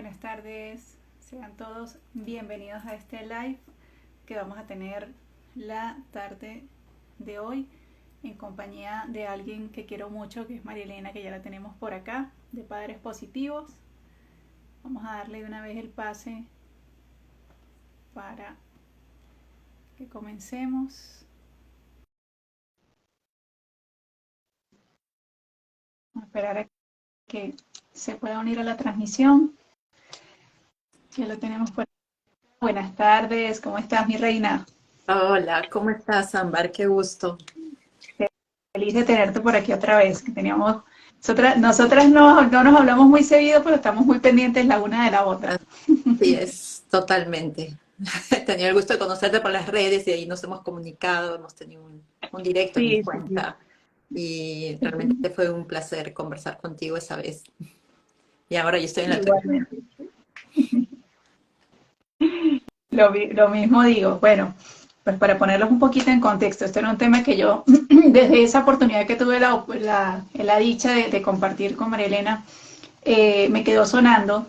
Buenas tardes, sean todos bienvenidos a este live que vamos a tener la tarde de hoy en compañía de alguien que quiero mucho, que es María Elena, que ya la tenemos por acá, de Padres Positivos. Vamos a darle de una vez el pase para que comencemos. Vamos a esperar a que se pueda unir a la transmisión. Ya lo tenemos por aquí. Buenas tardes, ¿cómo estás, mi reina? Hola, ¿cómo estás, Ámbar? Qué gusto. Feliz de tenerte por aquí otra vez, que teníamos, nosotras no nos hablamos muy seguido, pero estamos muy pendientes la una de la otra. Así es, totalmente. He tenido el gusto de conocerte por las redes y ahí nos hemos comunicado, hemos tenido un directo en mi Sí, sí, sí. cuenta y realmente fue un placer conversar contigo esa vez. Y ahora yo estoy en la tuya. Igualmente. Lo mismo digo. Bueno, pues para ponerlos un poquito en contexto, este era un tema que yo, desde esa oportunidad que tuve la dicha de compartir con María Elena, me quedó sonando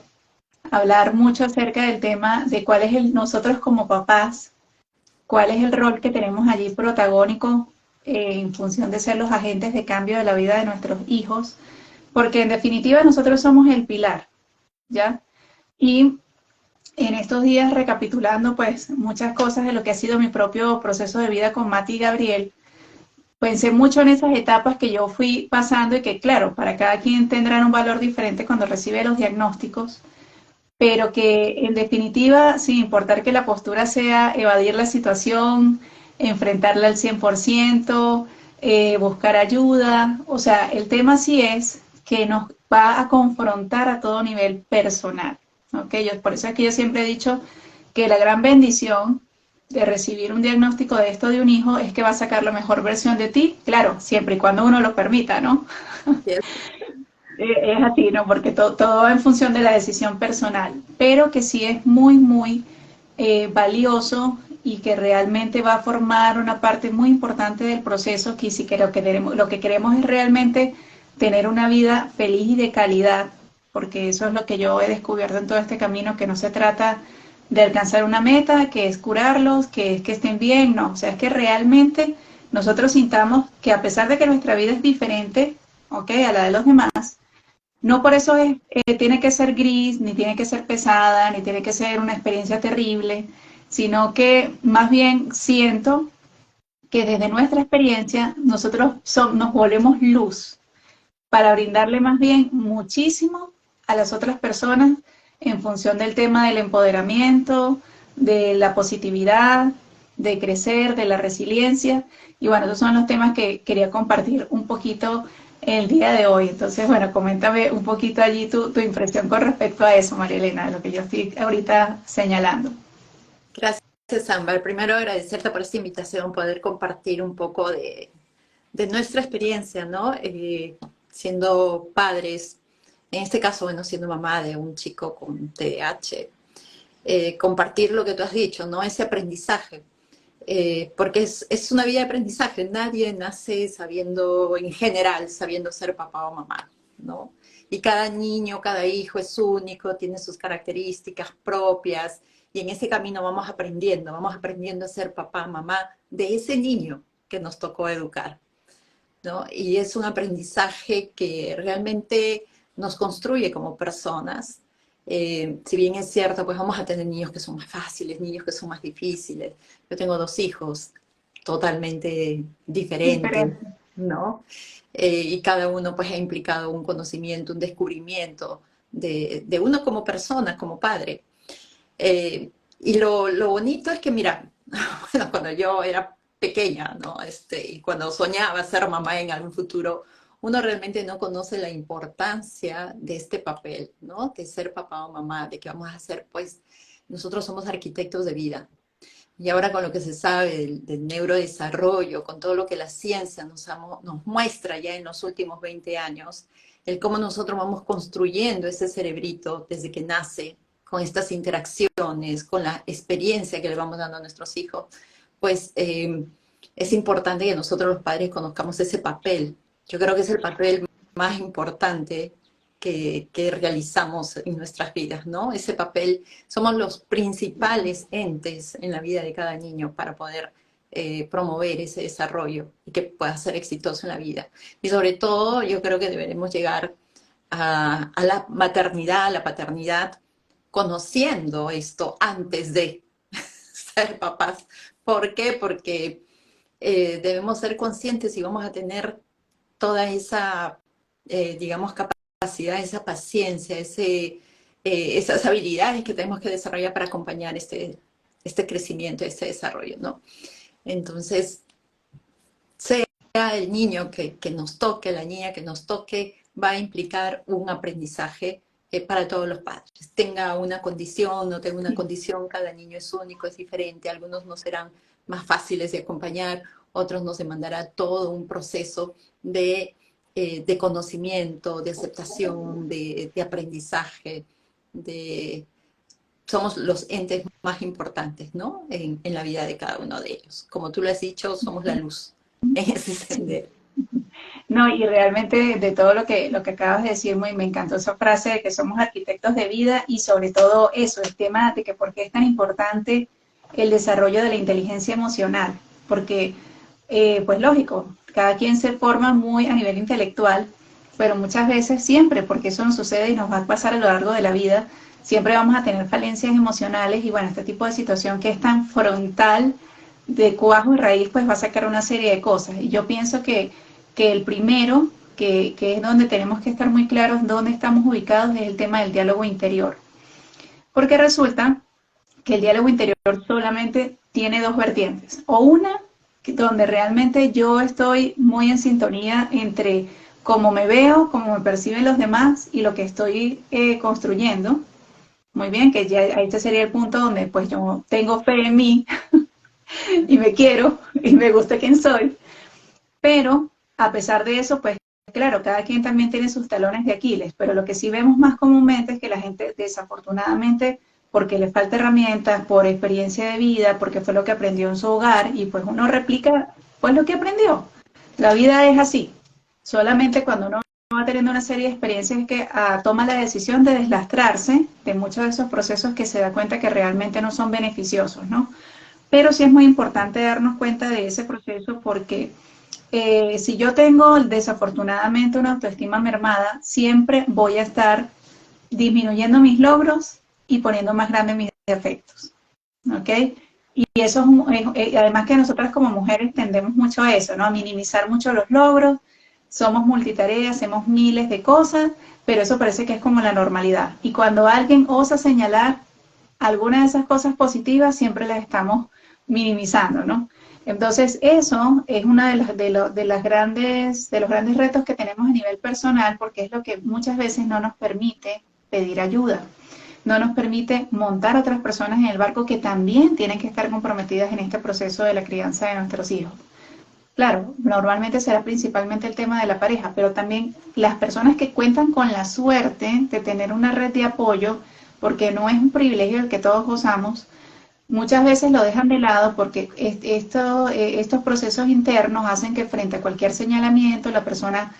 hablar mucho acerca del tema de cuál es nosotros como papás, cuál es el rol que tenemos allí protagónico en función de ser los agentes de cambio de la vida de nuestros hijos, porque en definitiva nosotros somos el pilar, ¿ya? Y en estos días recapitulando pues muchas cosas de lo que ha sido mi propio proceso de vida con Mati y Gabriel, pensé mucho en esas etapas que yo fui pasando y que claro, para cada quien tendrán un valor diferente cuando recibe los diagnósticos, pero que en definitiva, sin importar que la postura sea evadir la situación, enfrentarla al 100%, buscar ayuda, o sea, el tema sí es que nos va a confrontar a todo nivel personal. ¿Okay? Por eso es que yo siempre he dicho que la gran bendición de recibir un diagnóstico de esto de un hijo es que va a sacar la mejor versión de ti, claro, siempre y cuando uno lo permita, ¿no? Sí, Es así, ¿no? Porque todo va en función de la decisión personal, pero que sí es muy valioso y que realmente va a formar una parte muy importante del proceso, que si que lo que queremos es realmente tener una vida feliz y de calidad, porque eso es lo que yo he descubierto en todo este camino, que no se trata de alcanzar una meta, que es curarlos, que es que estén bien, no, o sea, es que realmente nosotros sintamos que a pesar de que nuestra vida es diferente, ¿ok? A la de los demás, no por eso tiene que ser gris, ni tiene que ser pesada, ni tiene que ser una experiencia terrible, sino que más bien siento que desde nuestra experiencia nosotros nos volvemos luz para brindarle más bien muchísimo a las otras personas en función del tema del empoderamiento, de la positividad, de crecer, de la resiliencia. Y bueno, esos son los temas que quería compartir un poquito el día de hoy. Entonces, bueno, coméntame un poquito allí tu impresión con respecto a eso, María Elena, de lo que yo estoy ahorita señalando. gracias, Ámbar. Primero agradecerte por esta invitación, poder compartir un poco de nuestra experiencia, ¿no? Siendo padres, en este caso, bueno, siendo mamá de un chico con TDAH. Compartir lo que tú has dicho, ¿no? Ese aprendizaje. Porque es una vida de aprendizaje. Nadie nace sabiendo, en general, sabiendo ser papá o mamá, ¿no? Y cada niño, cada hijo es único, tiene sus características propias, y en ese camino vamos aprendiendo a ser papá, mamá de ese niño que nos tocó educar, ¿no? Y es un aprendizaje que realmente nos construye como personas. Si bien es cierto, pues vamos a tener niños que son más fáciles, niños que son más difíciles. Yo tengo dos hijos totalmente diferentes, Diferente. ¿no? Y cada uno pues ha implicado un conocimiento, un descubrimiento de uno como persona, como padre. Y lo bonito es que, mira, bueno, cuando yo era pequeña, ¿no? Y cuando soñaba ser mamá en algún futuro, uno realmente no conoce la importancia de este papel, ¿no? De ser papá o mamá, de que vamos a ser, pues, nosotros somos arquitectos de vida. Y ahora con lo que se sabe del neurodesarrollo, con todo lo que la ciencia nos muestra ya en los últimos 20 años, el cómo nosotros vamos construyendo ese cerebrito desde que nace, con estas interacciones, con la experiencia que le vamos dando a nuestros hijos, pues es importante que nosotros los padres conozcamos ese papel. Yo creo que es el papel más importante que realizamos en nuestras vidas, ¿no? Ese papel, somos los principales entes en la vida de cada niño para poder promover ese desarrollo y que pueda ser exitoso en la vida. Y sobre todo, yo creo que deberemos llegar a la maternidad, a la paternidad, conociendo esto antes de ser papás. ¿Por qué? Porque debemos ser conscientes y vamos a tener toda esa, digamos, capacidad, esa paciencia, esas habilidades que tenemos que desarrollar para acompañar este crecimiento, este desarrollo, ¿no? Entonces, sea el niño que nos toque, la niña que nos toque, va a implicar un aprendizaje para todos los padres. Tenga una condición, no tenga una condición, cada niño es único, es diferente, algunos no serán más fáciles de acompañar, otros nos demandará todo un proceso de conocimiento, de aceptación, de aprendizaje, somos los entes más importantes, ¿no? En la vida de cada uno de ellos. Como tú lo has dicho, somos la luz en ese Sí. sendero. No, y realmente de todo lo que acabas de decir, me encantó esa frase de que somos arquitectos de vida y sobre todo eso, el tema de que por qué es tan importante el desarrollo de la inteligencia emocional, porque pues lógico, cada quien se forma muy a nivel intelectual, pero muchas veces siempre, porque eso nos sucede y nos va a pasar a lo largo de la vida, siempre vamos a tener falencias emocionales y bueno, este tipo de situación que es tan frontal, de cuajo y raíz, pues va a sacar una serie de cosas. Y yo pienso que el primero, que es donde tenemos que estar muy claros dónde estamos ubicados, es el tema del diálogo interior. Porque resulta que el diálogo interior solamente tiene dos vertientes. O una, donde realmente yo estoy muy en sintonía entre cómo me veo, cómo me perciben los demás y lo que estoy construyendo. Muy bien, que ya este sería el punto donde pues yo tengo fe en mí y me quiero y me gusta quién soy. Pero a pesar de eso, pues claro, cada quien también tiene sus talones de Aquiles, pero lo que sí vemos más comúnmente es que la gente desafortunadamente, porque le falta herramientas, por experiencia de vida, porque fue lo que aprendió en su hogar y pues uno replica pues lo que aprendió. La vida es así. Solamente cuando uno va teniendo una serie de experiencias que toma la decisión de deslastrarse de muchos de esos procesos que se da cuenta que realmente no son beneficiosos, ¿no? Pero sí es muy importante darnos cuenta de ese proceso porque si yo tengo desafortunadamente una autoestima mermada, siempre voy a estar disminuyendo mis logros y poniendo más grandes mis defectos. ¿Ok? Y eso además que nosotras como mujeres tendemos mucho a eso, ¿no? A minimizar mucho los logros, somos multitareas, hacemos miles de cosas, pero eso parece que es como la normalidad. Y cuando alguien osa señalar alguna de esas cosas positivas, siempre las estamos minimizando, ¿no? Entonces, eso es uno de los grandes retos que tenemos a nivel personal, porque es lo que muchas veces no nos permite pedir ayuda, no nos permite montar a otras personas en el barco que también tienen que estar comprometidas en este proceso de la crianza de nuestros hijos. Claro, normalmente será principalmente el tema de la pareja, pero también las personas que cuentan con la suerte de tener una red de apoyo, porque no es un privilegio el que todos gozamos, muchas veces lo dejan de lado porque estos procesos internos hacen que frente a cualquier señalamiento la persona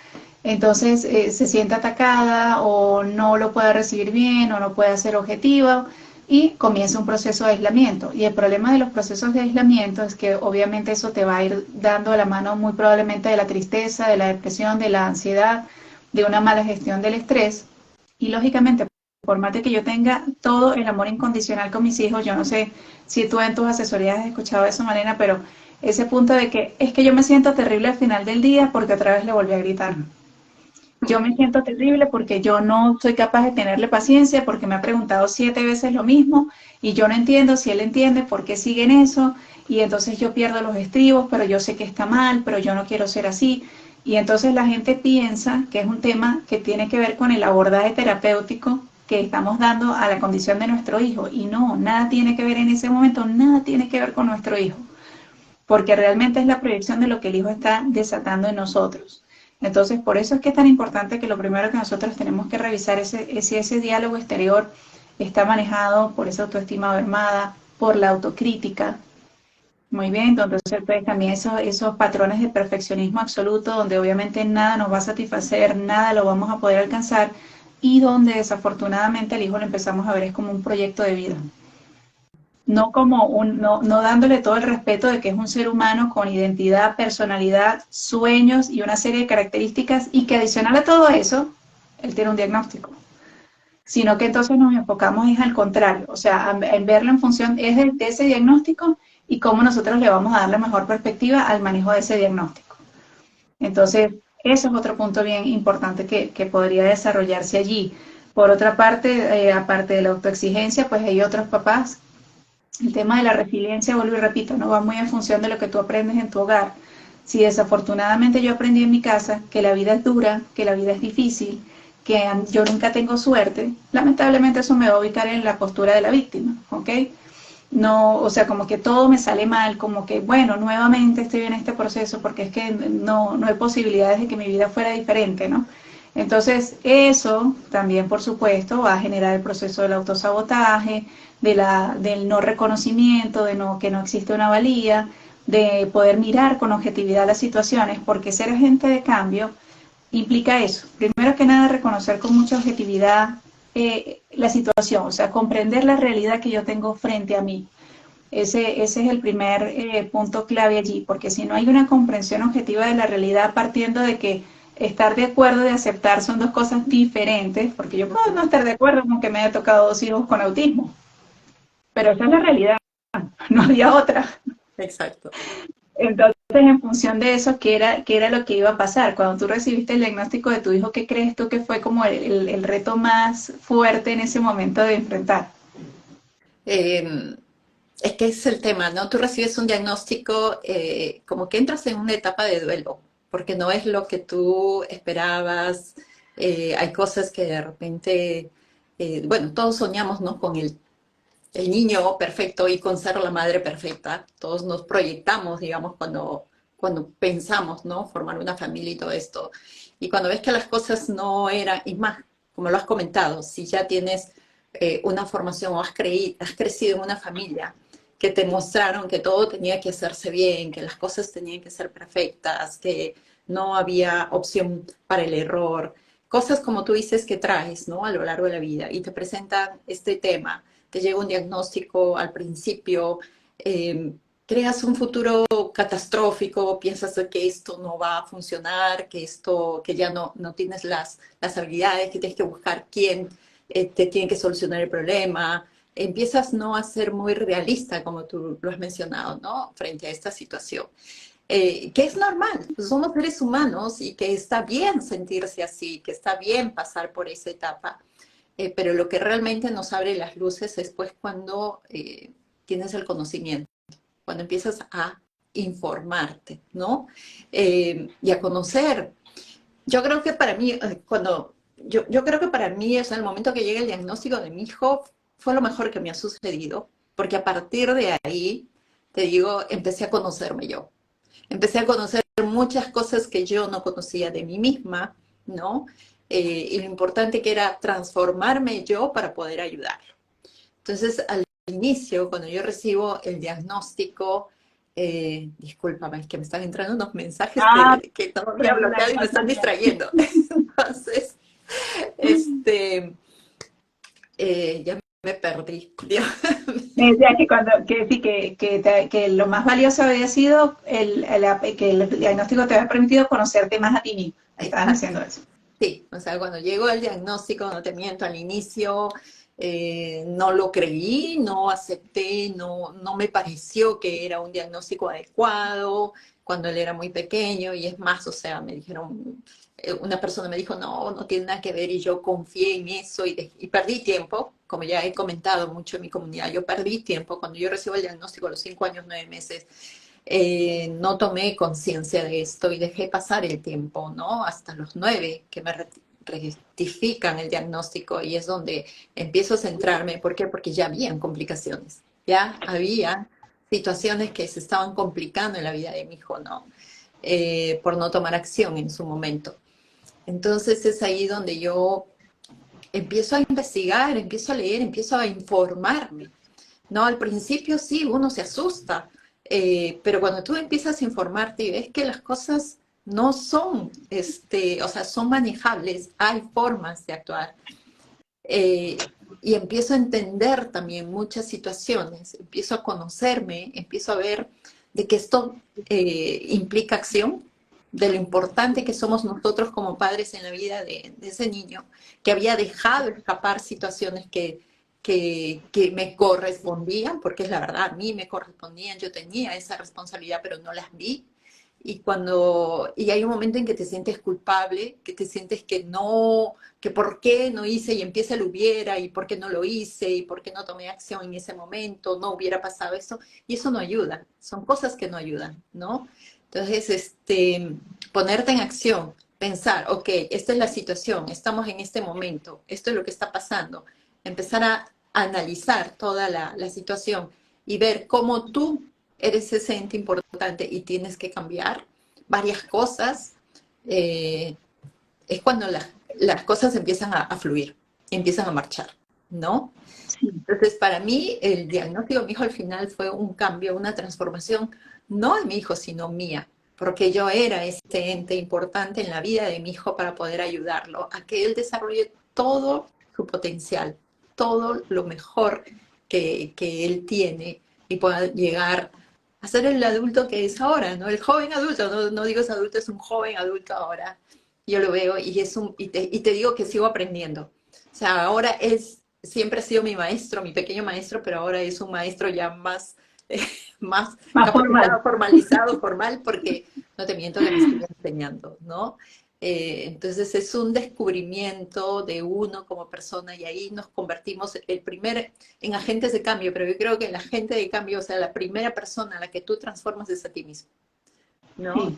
entonces se sienta atacada o no lo pueda recibir bien o no pueda ser objetiva y comienza un proceso de aislamiento. Y el problema de los procesos de aislamiento es que obviamente eso te va a ir dando a la mano muy probablemente de la tristeza, de la depresión, de la ansiedad, de una mala gestión del estrés y lógicamente por más de que yo tenga todo el amor incondicional con mis hijos, yo no sé si tú en tus asesorías has escuchado eso, Malena, pero ese punto de que es que yo me siento terrible al final del día porque otra vez le volví a gritar. Yo me siento terrible porque yo no soy capaz de tenerle paciencia porque me ha preguntado 7 veces lo mismo y yo no entiendo si él entiende por qué sigue en eso y entonces yo pierdo los estribos, pero yo sé que está mal, pero yo no quiero ser así. Y entonces la gente piensa que es un tema que tiene que ver con el abordaje terapéutico que estamos dando a la condición de nuestro hijo. Y no, nada tiene que ver en ese momento, nada tiene que ver con nuestro hijo, porque realmente es la proyección de lo que el hijo está desatando en nosotros. Entonces, por eso es que es tan importante que lo primero que nosotros tenemos que revisar es si ese diálogo exterior está manejado por esa autoestima mermada, por la autocrítica. Muy bien, entonces pues, también esos patrones de perfeccionismo absoluto, donde obviamente nada nos va a satisfacer, nada lo vamos a poder alcanzar, y donde desafortunadamente al hijo lo empezamos a ver es como un proyecto de vida. No como no dándole todo el respeto de que es un ser humano con identidad, personalidad, sueños y una serie de características y que adicional a todo eso, él tiene un diagnóstico, sino que entonces nos enfocamos es al contrario, o sea, en verlo en función es de ese diagnóstico y cómo nosotros le vamos a dar la mejor perspectiva al manejo de ese diagnóstico. Entonces, eso es otro punto bien importante que podría desarrollarse allí. Por otra parte, aparte de la autoexigencia, pues hay otros papás. El tema de la resiliencia, vuelvo y repito, no va muy en función de lo que tú aprendes en tu hogar. Si desafortunadamente yo aprendí en mi casa que la vida es dura, que la vida es difícil, que yo nunca tengo suerte, lamentablemente eso me va a ubicar en la postura de la víctima, ¿ok? No, o sea, como que todo me sale mal, como que, bueno, nuevamente estoy en este proceso porque es que no hay posibilidades de que mi vida fuera diferente, ¿no? Entonces, eso también, por supuesto, va a generar el proceso del autosabotaje, del no reconocimiento, que no existe una valía, de poder mirar con objetividad las situaciones, porque ser agente de cambio implica eso. Primero que nada, reconocer con mucha objetividad la situación, o sea, comprender la realidad que yo tengo frente a mí. Ese es el primer punto clave allí, porque si no hay una comprensión objetiva de la realidad partiendo de que estar de acuerdo y aceptar son dos cosas diferentes, porque yo puedo no estar de acuerdo con que me haya tocado 2 hijos con autismo, pero esa es la realidad, no había otra. Exacto. Entonces, en función de eso, qué era lo que iba a pasar? Cuando tú recibiste el diagnóstico de tu hijo, ¿qué crees tú que fue como el reto más fuerte en ese momento de enfrentar? Eh, es que es el tema, ¿no? Tú recibes un diagnóstico, como que entras en una etapa de duelo, porque no es lo que tú esperabas. Hay cosas que de repente, bueno, todos soñamos, ¿no? Con el niño perfecto y con ser la madre perfecta. Todos nos proyectamos, digamos, cuando pensamos, ¿no? Formar una familia y todo esto. Y cuando ves que las cosas no eran, y más, como lo has comentado, si ya tienes una formación o has crecido en una familia que te mostraron que todo tenía que hacerse bien, que las cosas tenían que ser perfectas, que no había opción para el error, cosas como tú dices que traes, ¿no? A lo largo de la vida y te presentan este tema, te llega un diagnóstico al principio, eh, creas un futuro catastrófico, piensas que esto no va a funcionar, que ya no tienes las habilidades, que tienes que buscar quién te tiene que solucionar el problema, empiezas no a ser muy realista, como tú lo has mencionado, ¿no? Frente a esta situación. Que es normal, pues somos seres humanos y que está bien sentirse así, que está bien pasar por esa etapa, pero lo que realmente nos abre las luces es pues cuando tienes el conocimiento, cuando empiezas a informarte, ¿no? Y a conocer. Yo creo que para mí, yo creo que para mí, o sea, el momento que llega el diagnóstico de mi hijo fue lo mejor que me ha sucedido, porque a partir de ahí, te digo, empecé a conocerme yo. Empecé a conocer muchas cosas que yo no conocía de mí misma, ¿no? Y lo importante que era transformarme yo para poder ayudar. Entonces, al inicio, cuando yo recibo el diagnóstico, discúlpame, es que me están entrando unos mensajes Ah, que no me había tranquila, bloqueado y me están distrayendo. Entonces, este, ya me perdí. Dios me mío. decía que cuando que sí que lo más valioso había sido que el diagnóstico te había permitido conocerte más a ti mismo. Estabas Exacto. haciendo eso. Sí, o sea, cuando llegó el diagnóstico, no te miento, al inicio no lo creí, no acepté, no me pareció que era un diagnóstico adecuado cuando él era muy pequeño y es más, o sea, me dijeron, una persona me dijo, no tiene nada que ver y yo confié en eso y perdí tiempo, como ya he comentado mucho en mi comunidad, yo perdí tiempo cuando yo recibo el diagnóstico a los 5 años, 9 meses. No tomé conciencia de esto y dejé pasar el tiempo, ¿no? Hasta los 9 que me rectifican el diagnóstico y es donde empiezo a centrarme. ¿Por qué? Porque ya habían complicaciones, ya había situaciones que se estaban complicando en la vida de mi hijo, ¿no? Por no tomar acción en su momento. Entonces es ahí donde yo empiezo a investigar, empiezo a leer, empiezo a informarme. No, al principio sí, uno se asusta, pero cuando tú empiezas a informarte y ves que las cosas no son, o sea, son manejables, hay formas de actuar. Y empiezo a entender también muchas situaciones, empiezo a conocerme, empiezo a ver de que esto implica acción, de lo importante que somos nosotros como padres en la vida de ese niño, que había dejado escapar situaciones que me correspondían, porque es la verdad, a mí me correspondían, yo tenía esa responsabilidad, pero no las vi. Y hay un momento en que te sientes culpable, que te sientes que no, que por qué no hice y empieza el hubiera y por qué no lo hice y por qué no tomé acción en ese momento, no hubiera pasado eso, y eso no ayuda, son cosas que no ayudan, ¿no? Entonces, ponerte en acción, pensar, ok, esta es la situación, estamos en este momento, esto es lo que está pasando, empezar a analizar toda la situación y ver cómo tú eres ese ente importante y tienes que cambiar varias cosas, es cuando las cosas empiezan a fluir, empiezan a marchar, ¿no? Sí. Entonces, para mí, el diagnóstico de mi hijo al final fue un cambio, una transformación, no de mi hijo, sino mía, porque yo era este ente importante en la vida de mi hijo para poder ayudarlo a que él desarrolle todo su potencial, todo lo mejor que él tiene y pueda llegar a ser el adulto que es ahora, ¿no? El joven adulto, no digo es adulto, es un joven adulto ahora. Yo lo veo y te digo que sigo aprendiendo. O sea, ahora siempre ha sido mi maestro, mi pequeño maestro, pero ahora es un maestro ya más, más Más formal. capacitado, formalizado, formal, porque no te miento que me sigue enseñando, ¿no? Entonces es un descubrimiento de uno como persona y ahí nos convertimos en agentes de cambio, pero yo creo que el agente de cambio, o sea, la primera persona a la que tú transformas es a ti mismo, ¿no? Sí,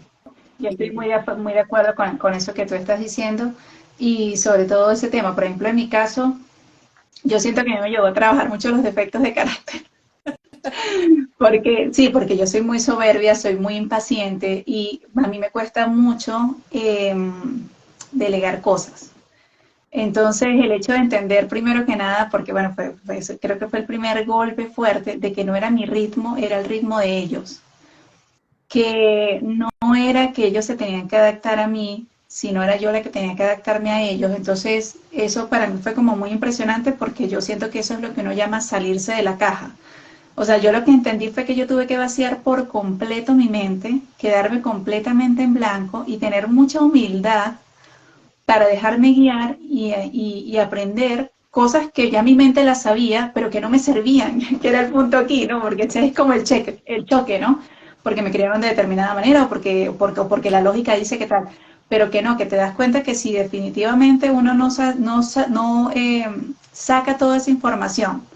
yo estoy Y, muy de acuerdo con eso que tú estás diciendo y sobre todo ese tema. Por ejemplo, en mi caso, yo siento que a mí me llevó a trabajar mucho los defectos de carácter. Porque, sí, porque yo soy muy soberbia, soy muy impaciente y a mí me cuesta mucho delegar cosas. Entonces, el hecho de entender primero que nada, porque bueno, creo que fue el primer golpe fuerte de que no era mi ritmo, era el ritmo de ellos. Que no era que ellos se tenían que adaptar a mí, sino era yo la que tenía que adaptarme a ellos. Entonces, eso para mí fue como muy impresionante porque yo siento que eso es lo que uno llama salirse de la caja. O sea, yo lo que entendí fue que yo tuve que vaciar por completo mi mente, quedarme completamente en blanco y tener mucha humildad para dejarme guiar y aprender cosas que ya mi mente las sabía, pero que no me servían, que era el punto aquí, ¿no? Porque ese es como el choque, ¿no? Porque me criaron de determinada manera o porque la lógica dice que tal, pero que no, que te das cuenta que si definitivamente uno no saca toda esa información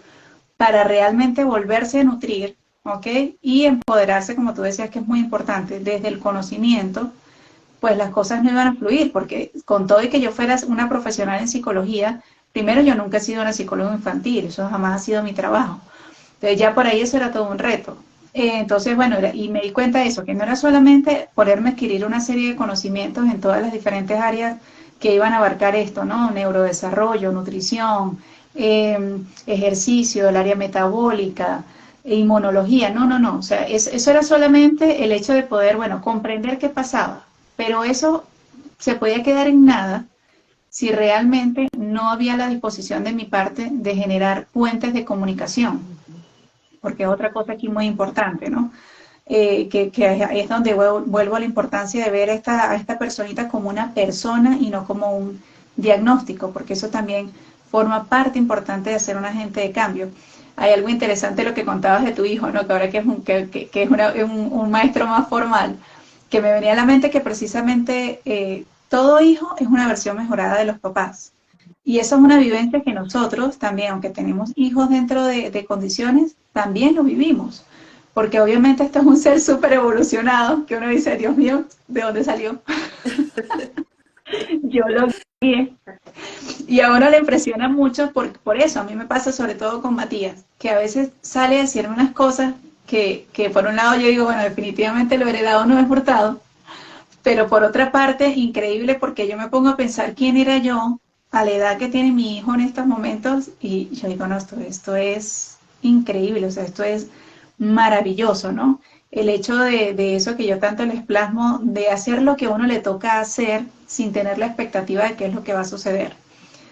para realmente volverse a nutrir, ¿ok? Y empoderarse, como tú decías, que es muy importante, desde el conocimiento, pues las cosas no iban a fluir, porque con todo y que yo fuera una profesional en psicología, primero yo nunca he sido una psicóloga infantil, eso jamás ha sido mi trabajo. Entonces ya por ahí eso era todo un reto. Entonces, bueno, y me di cuenta de eso, que no era solamente poderme adquirir una serie de conocimientos en todas las diferentes áreas que iban a abarcar esto, ¿no? Neurodesarrollo, nutrición, ejercicio, el área metabólica, inmunología, no, o sea, eso era solamente el hecho de poder, bueno, comprender qué pasaba, pero eso se podía quedar en nada si realmente no había la disposición de mi parte de generar puentes de comunicación, porque es otra cosa aquí muy importante, ¿no? Que es donde vuelvo a la importancia de ver a esta personita como una persona y no como un diagnóstico, porque eso también forma parte importante de ser un agente de cambio. Hay algo interesante lo que contabas de tu hijo, ¿no? Que ahora que es un maestro más formal, que me venía a la mente que precisamente todo hijo es una versión mejorada de los papás. Y eso es una vivencia que nosotros también, aunque tenemos hijos dentro de condiciones, también lo vivimos. Porque obviamente esto es un ser súper evolucionado, que uno dice, Dios mío, ¿de dónde salió? Yo lo guié. Y ahora le impresiona mucho por eso. A mí me pasa sobre todo con Matías, que a veces sale a decirme unas cosas que por un lado yo digo, bueno, definitivamente lo heredado no es hurtado, pero por otra parte es increíble porque yo me pongo a pensar quién era yo a la edad que tiene mi hijo en estos momentos y yo digo, no, esto es increíble, o sea, esto es maravilloso, ¿no? el hecho de eso que yo tanto les plasmo, de hacer lo que a uno le toca hacer sin tener la expectativa de qué es lo que va a suceder,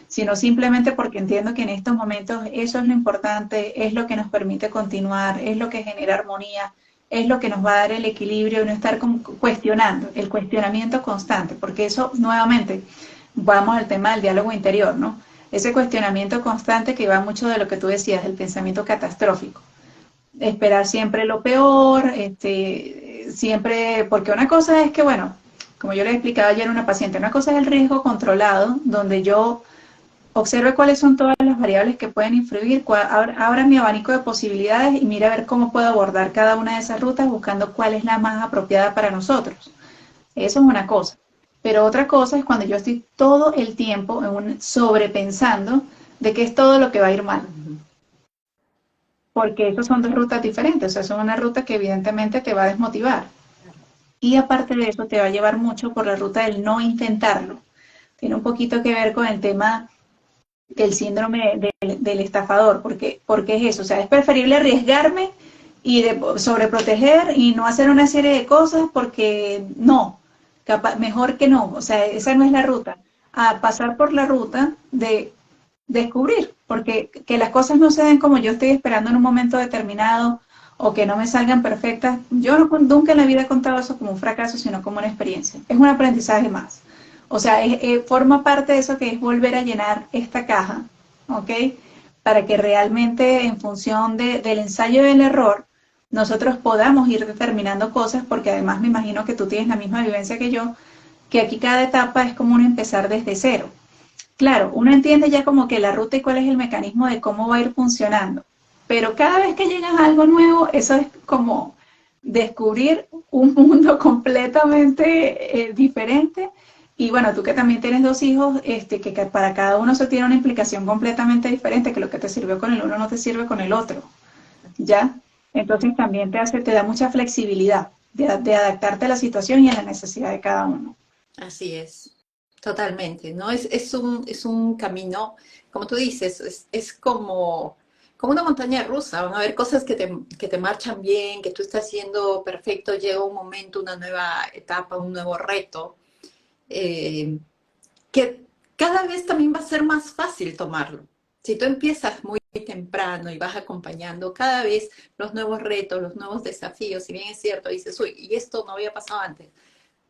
sino simplemente porque entiendo que en estos momentos eso es lo importante, es lo que nos permite continuar, es lo que genera armonía, es lo que nos va a dar el equilibrio y no estar cuestionando, el cuestionamiento constante, porque eso nuevamente, vamos al tema del diálogo interior, ¿no? Ese cuestionamiento constante que va mucho de lo que tú decías, del pensamiento catastrófico. Esperar siempre lo peor, siempre, porque una cosa es que, bueno, como yo le explicaba ayer a una paciente, una cosa es el riesgo controlado, donde yo observe cuáles son todas las variables que pueden influir, abra mi abanico de posibilidades y mira a ver cómo puedo abordar cada una de esas rutas buscando cuál es la más apropiada para nosotros. Eso es una cosa. Pero otra cosa es cuando yo estoy todo el tiempo sobrepensando de qué es todo lo que va a ir mal. Porque esas son dos rutas diferentes. O sea, son una ruta que evidentemente te va a desmotivar. Y aparte de eso, te va a llevar mucho por la ruta del no intentarlo. Tiene un poquito que ver con el tema del síndrome del estafador, porque es eso, o sea, es preferible arriesgarme y sobreproteger y no hacer una serie de cosas porque no, mejor que no, o sea, esa no es la ruta, a pasar por la ruta de descubrir, porque que las cosas no se den como yo estoy esperando en un momento determinado o que no me salgan perfectas, yo nunca en la vida he contado eso como un fracaso, sino como una experiencia, es un aprendizaje más. O sea, forma parte de eso que es volver a llenar esta caja, ¿ok? Para que realmente en función del ensayo y del error, nosotros podamos ir determinando cosas, porque además me imagino que tú tienes la misma vivencia que yo, que aquí cada etapa es como un empezar desde cero. Claro, uno entiende ya como que la ruta y cuál es el mecanismo de cómo va a ir funcionando, pero cada vez que llegas a algo nuevo, eso es como descubrir un mundo completamente diferente. Y bueno, tú que también tienes dos hijos, que para cada uno eso tiene una implicación completamente diferente, que lo que te sirvió con el uno no te sirve con el otro, ¿ya? Entonces también te da mucha flexibilidad de adaptarte a la situación y a la necesidad de cada uno. Así es, totalmente, ¿no? Es un camino, como tú dices, es como, como una montaña rusa. Van a haber cosas que te marchan bien, que tú estás haciendo perfecto, llega un momento, una nueva etapa, un nuevo reto, eh, que cada vez también va a ser más fácil tomarlo. Si tú empiezas muy temprano y vas acompañando cada vez los nuevos retos, los nuevos desafíos, si bien es cierto, dices, uy, y esto no había pasado antes,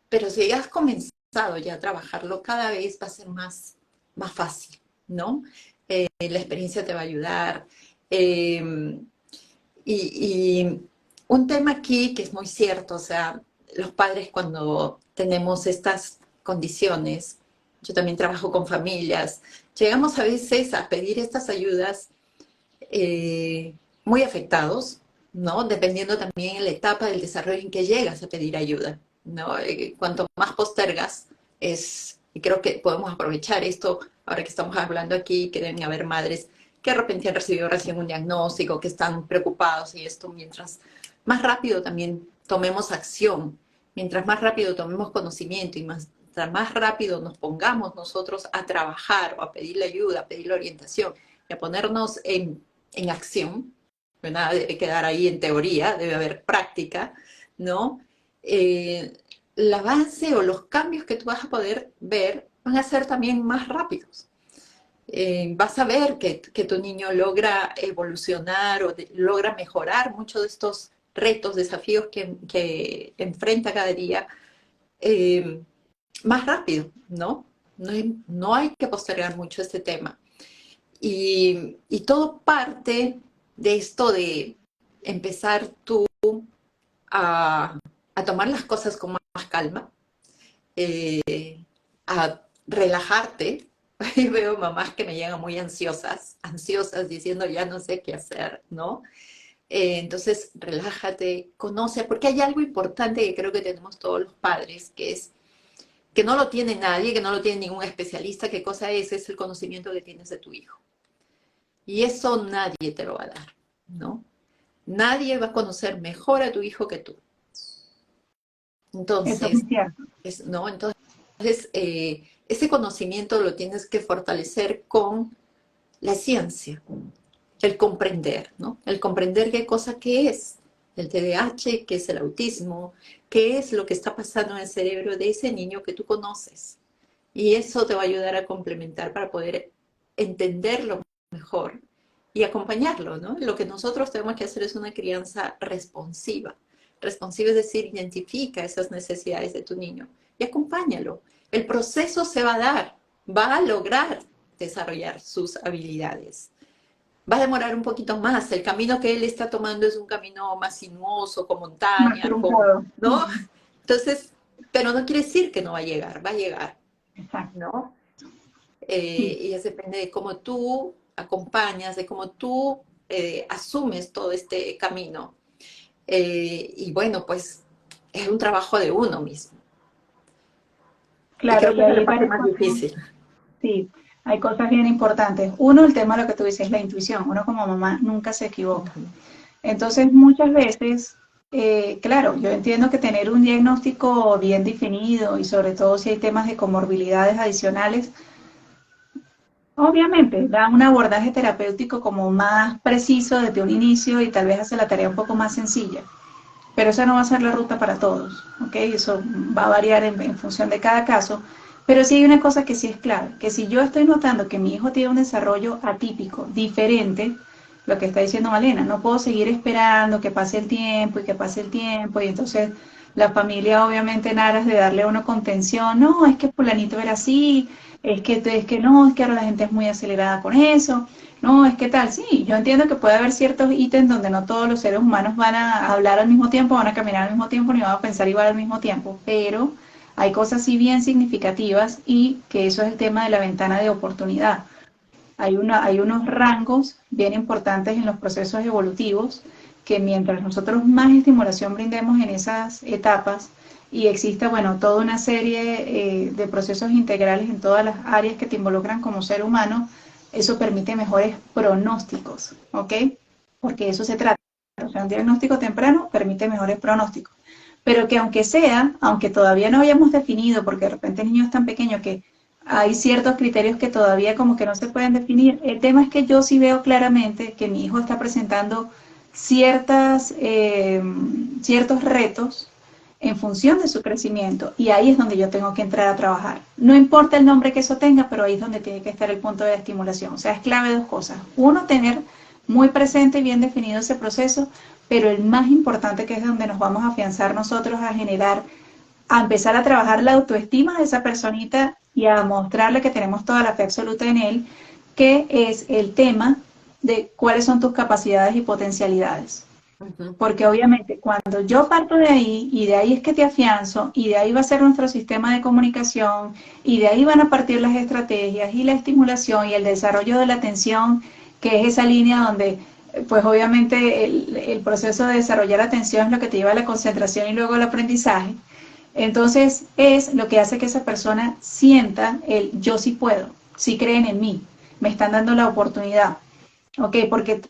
pero si has comenzado ya a trabajarlo, cada vez va a ser más fácil, ¿no? La experiencia te va a ayudar. Eh, y un tema aquí que es muy cierto, o sea, los padres cuando tenemos estas condiciones, yo también trabajo con familias, llegamos a veces a pedir estas ayudas eh, muy afectados, ¿no? Dependiendo también en la etapa del desarrollo en que llegas a pedir ayuda, ¿no? Cuanto más postergas y creo que podemos aprovechar esto, ahora que estamos hablando aquí, que deben haber madres que de repente han recibido recién un diagnóstico, que están preocupados y esto, mientras más rápido también tomemos acción, mientras más rápido tomemos conocimiento y más rápido nos pongamos nosotros a trabajar o a pedirle ayuda, a pedirle orientación y a ponernos en acción, no nada debe quedar ahí en teoría, debe haber práctica, ¿no? El avance o los cambios que tú vas a poder ver van a ser también más rápidos. Vas a ver que tu niño logra evolucionar o logra mejorar muchos de estos retos, desafíos que enfrenta cada día eh, más rápido, ¿no? No hay que postergar mucho este tema. Y todo parte de esto de empezar tú a, a tomar las cosas con más calma, a relajarte. Y veo mamás que me llegan muy ansiosas diciendo ya no sé qué hacer, ¿no? Entonces, relájate, conoce, porque hay algo importante que creo que tenemos todos los padres, que es que no lo tiene nadie, que no lo tiene ningún especialista, qué cosa es el conocimiento que tienes de tu hijo. Y eso nadie te lo va a dar, ¿no? Nadie va a conocer mejor a tu hijo que tú. Eso es muy Entonces, cierto. ¿no? Entonces, ese conocimiento lo tienes que fortalecer con la ciencia, el comprender, ¿no? El comprender qué cosa que es. el TDAH, qué es el autismo, qué es lo que está pasando en el cerebro de ese niño que tú conoces. Y eso te va a ayudar a complementar para poder entenderlo mejor y acompañarlo, ¿no? Lo que nosotros tenemos que hacer es una crianza responsiva. Responsiva es decir, identifica esas necesidades de tu niño y acompáñalo. El proceso se va a dar, va a lograr desarrollar sus habilidades. Va a demorar un poquito más. El camino que él está tomando es un camino más sinuoso, con Más montaña, truncado. ¿no? Entonces, pero no quiere decir que no va a llegar, Exacto. ¿no? Sí. Y eso depende de cómo tú acompañas, de cómo tú asumes todo este camino. Y bueno, pues es un trabajo de uno mismo. Y Claro, creo y que esa es ahí la hay parte varias más cosas. difícil. Sí, hay cosas bien importantes. Uno, el tema de lo que tú dices, la intuición. Uno como mamá nunca se equivoca. Ujú. Entonces, muchas veces, claro, yo entiendo que tener un diagnóstico bien definido y sobre todo si hay temas de comorbilidades adicionales, obviamente da un abordaje terapéutico como más preciso desde un inicio y tal vez hace la tarea un poco más sencilla. Pero esa no va a ser la ruta para todos, ¿ok? Eso va a variar en función de cada caso. Pero sí hay una cosa que sí es clave, que si yo estoy notando que mi hijo tiene un desarrollo atípico, diferente, lo que está diciendo Malena, no puedo seguir esperando que pase el tiempo y que pase el tiempo y entonces la familia obviamente en aras de darle a uno contención, no, es que fulanito era así, es que no, es que ahora la gente es muy acelerada con eso, no, es que tal, sí, yo entiendo que puede haber ciertos ítems donde no todos los seres humanos van a hablar al mismo tiempo, van a caminar al mismo tiempo, ni van a pensar igual al mismo tiempo, pero hay cosas sí bien significativas y que eso es el tema de la ventana de oportunidad. Hay unos rangos bien importantes en los procesos evolutivos que mientras nosotros más estimulación brindemos en esas etapas y exista, bueno, toda una serie de procesos integrales en todas las áreas que te involucran como ser humano, eso permite mejores pronósticos, ¿ok? Porque eso se trata. O sea, un diagnóstico temprano permite mejores pronósticos. Pero que aunque sea, aunque todavía no hayamos definido, porque de repente el niño es tan pequeño que hay ciertos criterios que todavía como que no se pueden definir. El tema es que yo sí veo claramente que mi hijo está presentando ciertos retos en función de su crecimiento y ahí es donde yo tengo que entrar a trabajar. No importa el nombre que eso tenga, pero ahí es donde tiene que estar el punto de estimulación. O sea, es clave dos cosas. Uno, tener muy presente y bien definido ese proceso, pero el más importante que es donde nos vamos a afianzar nosotros a generar a empezar a trabajar la autoestima de esa personita y a mostrarle que tenemos toda la fe absoluta en él, que es el tema de cuáles son tus capacidades y potencialidades. Ujú. Porque obviamente cuando yo parto de ahí y de ahí es que te afianzo y de ahí va a ser nuestro sistema de comunicación y de ahí van a partir las estrategias y la estimulación y el desarrollo de la atención, que es esa línea donde pues obviamente el proceso de desarrollar la atención es lo que te lleva a la concentración y luego al aprendizaje. Entonces es lo que hace que esa persona sienta el yo sí puedo, sí creen en mí, me están dando la oportunidad. Ok,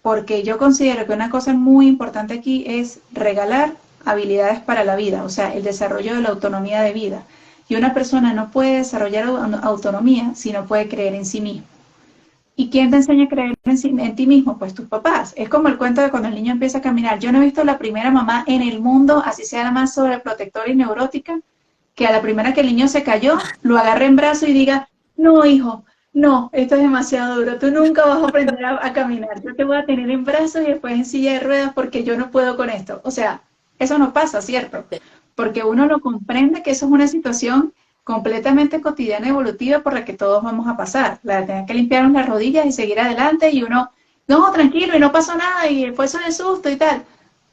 porque yo considero que una cosa muy importante aquí es regalar habilidades para la vida, o sea, el desarrollo de la autonomía de vida. Y una persona no puede desarrollar autonomía si no puede creer en sí mismo. ¿Y quién te enseña a creer en ti mismo? Pues tus papás. Es como el cuento de cuando el niño empieza a caminar. Yo no he visto la primera mamá en el mundo, así sea la más sobreprotectora y neurótica, que a la primera que el niño se cayó, lo agarre en brazo y diga, no, hijo, no, esto es demasiado duro, tú nunca vas a aprender a caminar, yo te voy a tener en brazos y después en silla de ruedas porque yo no puedo con esto. O sea, eso no pasa, ¿cierto? Porque uno lo comprende que eso es una situación completamente cotidiana, evolutiva, por la que todos vamos a pasar. La de tener que limpiarnos las rodillas y seguir adelante y uno, no, tranquilo y no pasó nada y fue eso de susto y tal.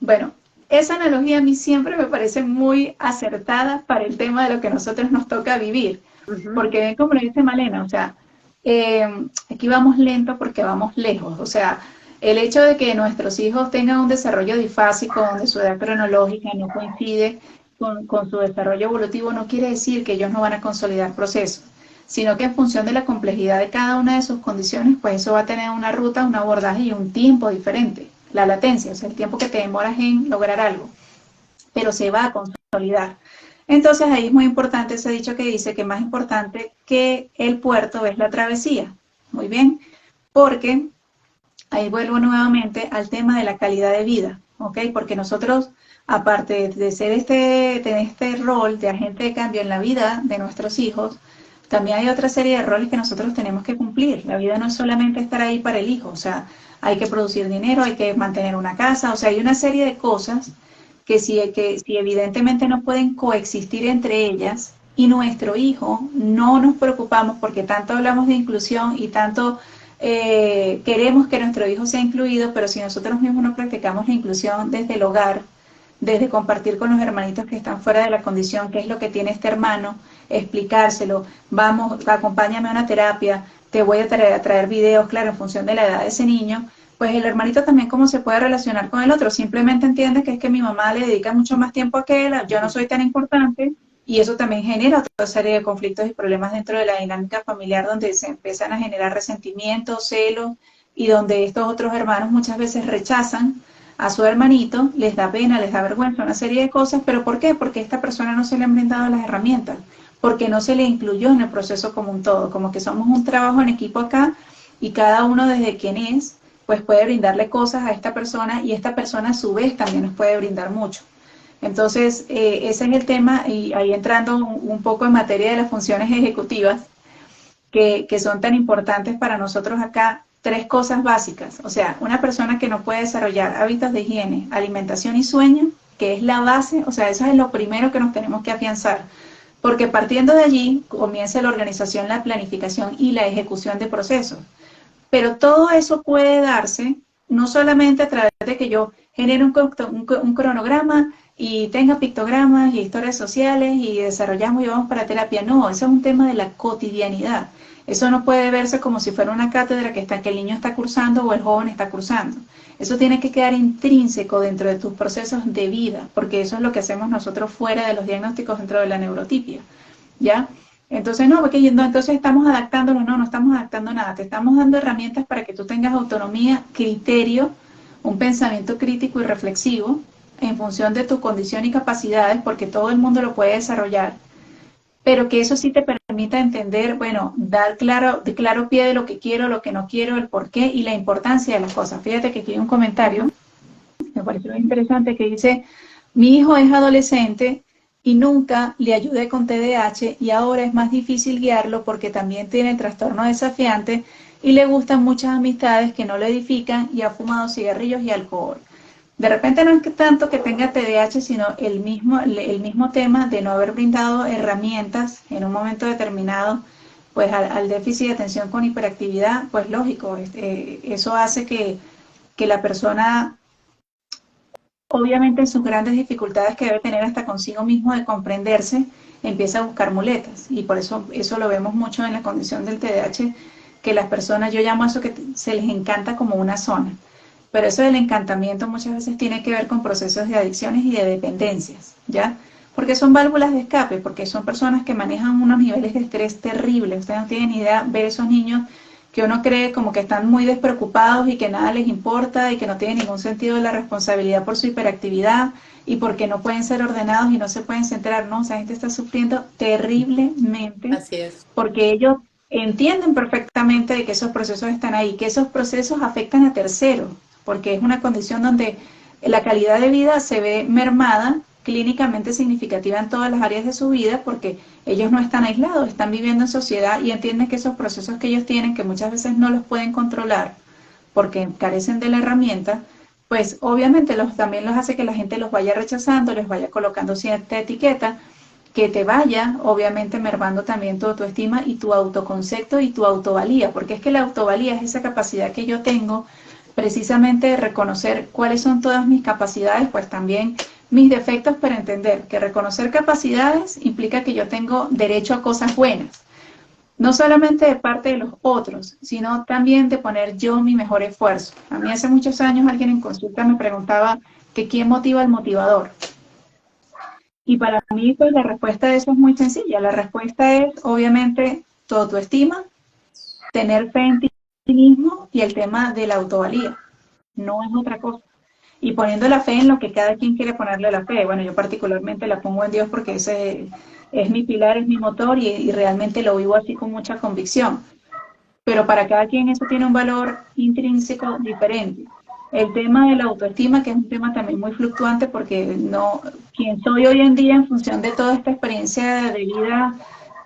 Bueno, esa analogía a mí siempre me parece muy acertada para el tema de lo que nosotros nos toca vivir. Ujú. Porque ven como lo dice Malena, o sea, eh, aquí vamos lento porque vamos lejos. O sea, el hecho de que nuestros hijos tengan un desarrollo difásico, donde su edad cronológica no coincide con su desarrollo evolutivo, no quiere decir que ellos no van a consolidar procesos, sino que en función de la complejidad de cada una de sus condiciones, pues eso va a tener una ruta, un abordaje y un tiempo diferente. La latencia, o sea, el tiempo que te demoras en lograr algo, pero se va a consolidar. Entonces ahí es muy importante ese dicho que dice que más importante que el puerto es la travesía. Muy bien, porque ahí vuelvo nuevamente al tema de la calidad de vida. ¿ok? Porque nosotros, aparte de ser tener este rol de agente de cambio en la vida de nuestros hijos, también hay otra serie de roles que nosotros tenemos que cumplir. La vida no es solamente estar ahí para el hijo, o sea, hay que producir dinero, hay que mantener una casa, o sea, hay una serie de cosas que si evidentemente no pueden coexistir entre ellas y nuestro hijo no nos preocupamos porque tanto hablamos de inclusión y tanto queremos que nuestro hijo sea incluido, pero si nosotros mismos no practicamos la inclusión desde el hogar, desde compartir con los hermanitos que están fuera de la condición, qué es lo que tiene este hermano, explicárselo, vamos, acompáñame a una terapia, te voy a traer videos, claro, en función de la edad de ese niño, pues el hermanito también cómo se puede relacionar con el otro, simplemente entiende que es que mi mamá le dedica mucho más tiempo a que él, yo no soy tan importante, y eso también genera otra serie de conflictos y problemas dentro de la dinámica familiar donde se empiezan a generar resentimientos, celos, y donde estos otros hermanos muchas veces rechazan a su hermanito, les da pena, les da vergüenza, una serie de cosas, pero ¿por qué? Porque a esta persona no se le han brindado las herramientas, porque no se le incluyó en el proceso como un todo, como que somos un trabajo en equipo acá y cada uno desde quien es, pues puede brindarle cosas a esta persona y esta persona a su vez también nos puede brindar mucho. Entonces, ese es el tema y ahí entrando un poco en materia de las funciones ejecutivas, que son tan importantes para nosotros acá, tres cosas básicas. O sea, una persona que no puede desarrollar hábitos de higiene, alimentación y sueño, que es la base, o sea, eso es lo primero que nos tenemos que afianzar. Porque partiendo de allí comienza la organización, la planificación y la ejecución de procesos. Pero todo eso puede darse no solamente a través de que yo genere un cronograma y tenga pictogramas y historias sociales y desarrollamos y vamos para terapia. No, eso es un tema de la cotidianidad. Eso no puede verse como si fuera una cátedra que el niño está cursando o el joven está cursando. Eso tiene que quedar intrínseco dentro de tus procesos de vida, porque eso es lo que hacemos nosotros fuera de los diagnósticos dentro de la neurotipia. ¿Ya? Entonces, no, porque no, entonces estamos adaptándolo, no estamos adaptando nada, te estamos dando herramientas para que tú tengas autonomía, criterio, un pensamiento crítico y reflexivo en función de tu condición y capacidades, porque todo el mundo lo puede desarrollar, pero que eso sí te permita entender, bueno, dar de claro pie de lo que quiero, lo que no quiero, el por qué y la importancia de las cosas. Fíjate que aquí hay un comentario, me pareció muy interesante, que dice, mi hijo es adolescente y nunca le ayudé con TDAH y ahora es más difícil guiarlo porque también tiene trastorno desafiante y le gustan muchas amistades que no lo edifican y ha fumado cigarrillos y alcohol. De repente no es que tanto que tenga TDAH, sino el mismo tema de no haber brindado herramientas en un momento determinado, pues al déficit de atención con hiperactividad, pues lógico, eso hace que la persona obviamente en sus grandes dificultades que debe tener hasta consigo mismo de comprenderse, empieza a buscar muletas. Y por eso lo vemos mucho en la condición del TDAH, que las personas, yo llamo a eso que se les encanta como una zona. Pero eso del encantamiento muchas veces tiene que ver con procesos de adicciones y de dependencias, ¿ya? Porque son válvulas de escape, porque son personas que manejan unos niveles de estrés terribles. Ustedes no tienen idea ver esos niños que uno cree como que están muy despreocupados y que nada les importa y que no tienen ningún sentido de la responsabilidad por su hiperactividad y porque no pueden ser ordenados y no se pueden centrar, no, esa gente está sufriendo terriblemente Así es. porque ellos entienden perfectamente de que esos procesos están ahí, que esos procesos afectan a terceros, porque es una condición donde la calidad de vida se ve mermada clínicamente significativa en todas las áreas de su vida porque ellos no están aislados, están viviendo en sociedad y entienden que esos procesos que ellos tienen, que muchas veces no los pueden controlar porque carecen de la herramienta, pues obviamente también los hace que la gente los vaya rechazando, les vaya colocando cierta etiqueta, que te vaya obviamente mermando también tu autoestima y tu autoconcepto y tu autovalía, porque es que la autovalía es esa capacidad que yo tengo precisamente de reconocer cuáles son todas mis capacidades, pues también mis defectos, para entender que reconocer capacidades implica que yo tengo derecho a cosas buenas, no solamente de parte de los otros, sino también de poner yo mi mejor esfuerzo. A mí hace muchos años alguien en consulta me preguntaba que quién motiva al motivador. Y para mí, pues la respuesta a eso es muy sencilla. La respuesta es, obviamente, tu autoestima, tener fe en ti mismo y el tema de la autovalía. No es otra cosa. Y poniendo la fe en lo que cada quien quiere ponerle la fe. Bueno, yo particularmente la pongo en Dios porque ese es mi pilar, es mi motor y realmente lo vivo así con mucha convicción. Pero para cada quien eso tiene un valor intrínseco diferente. El tema de la autoestima, que es un tema también muy fluctuante porque no, quien soy hoy en día en función de toda esta experiencia de vida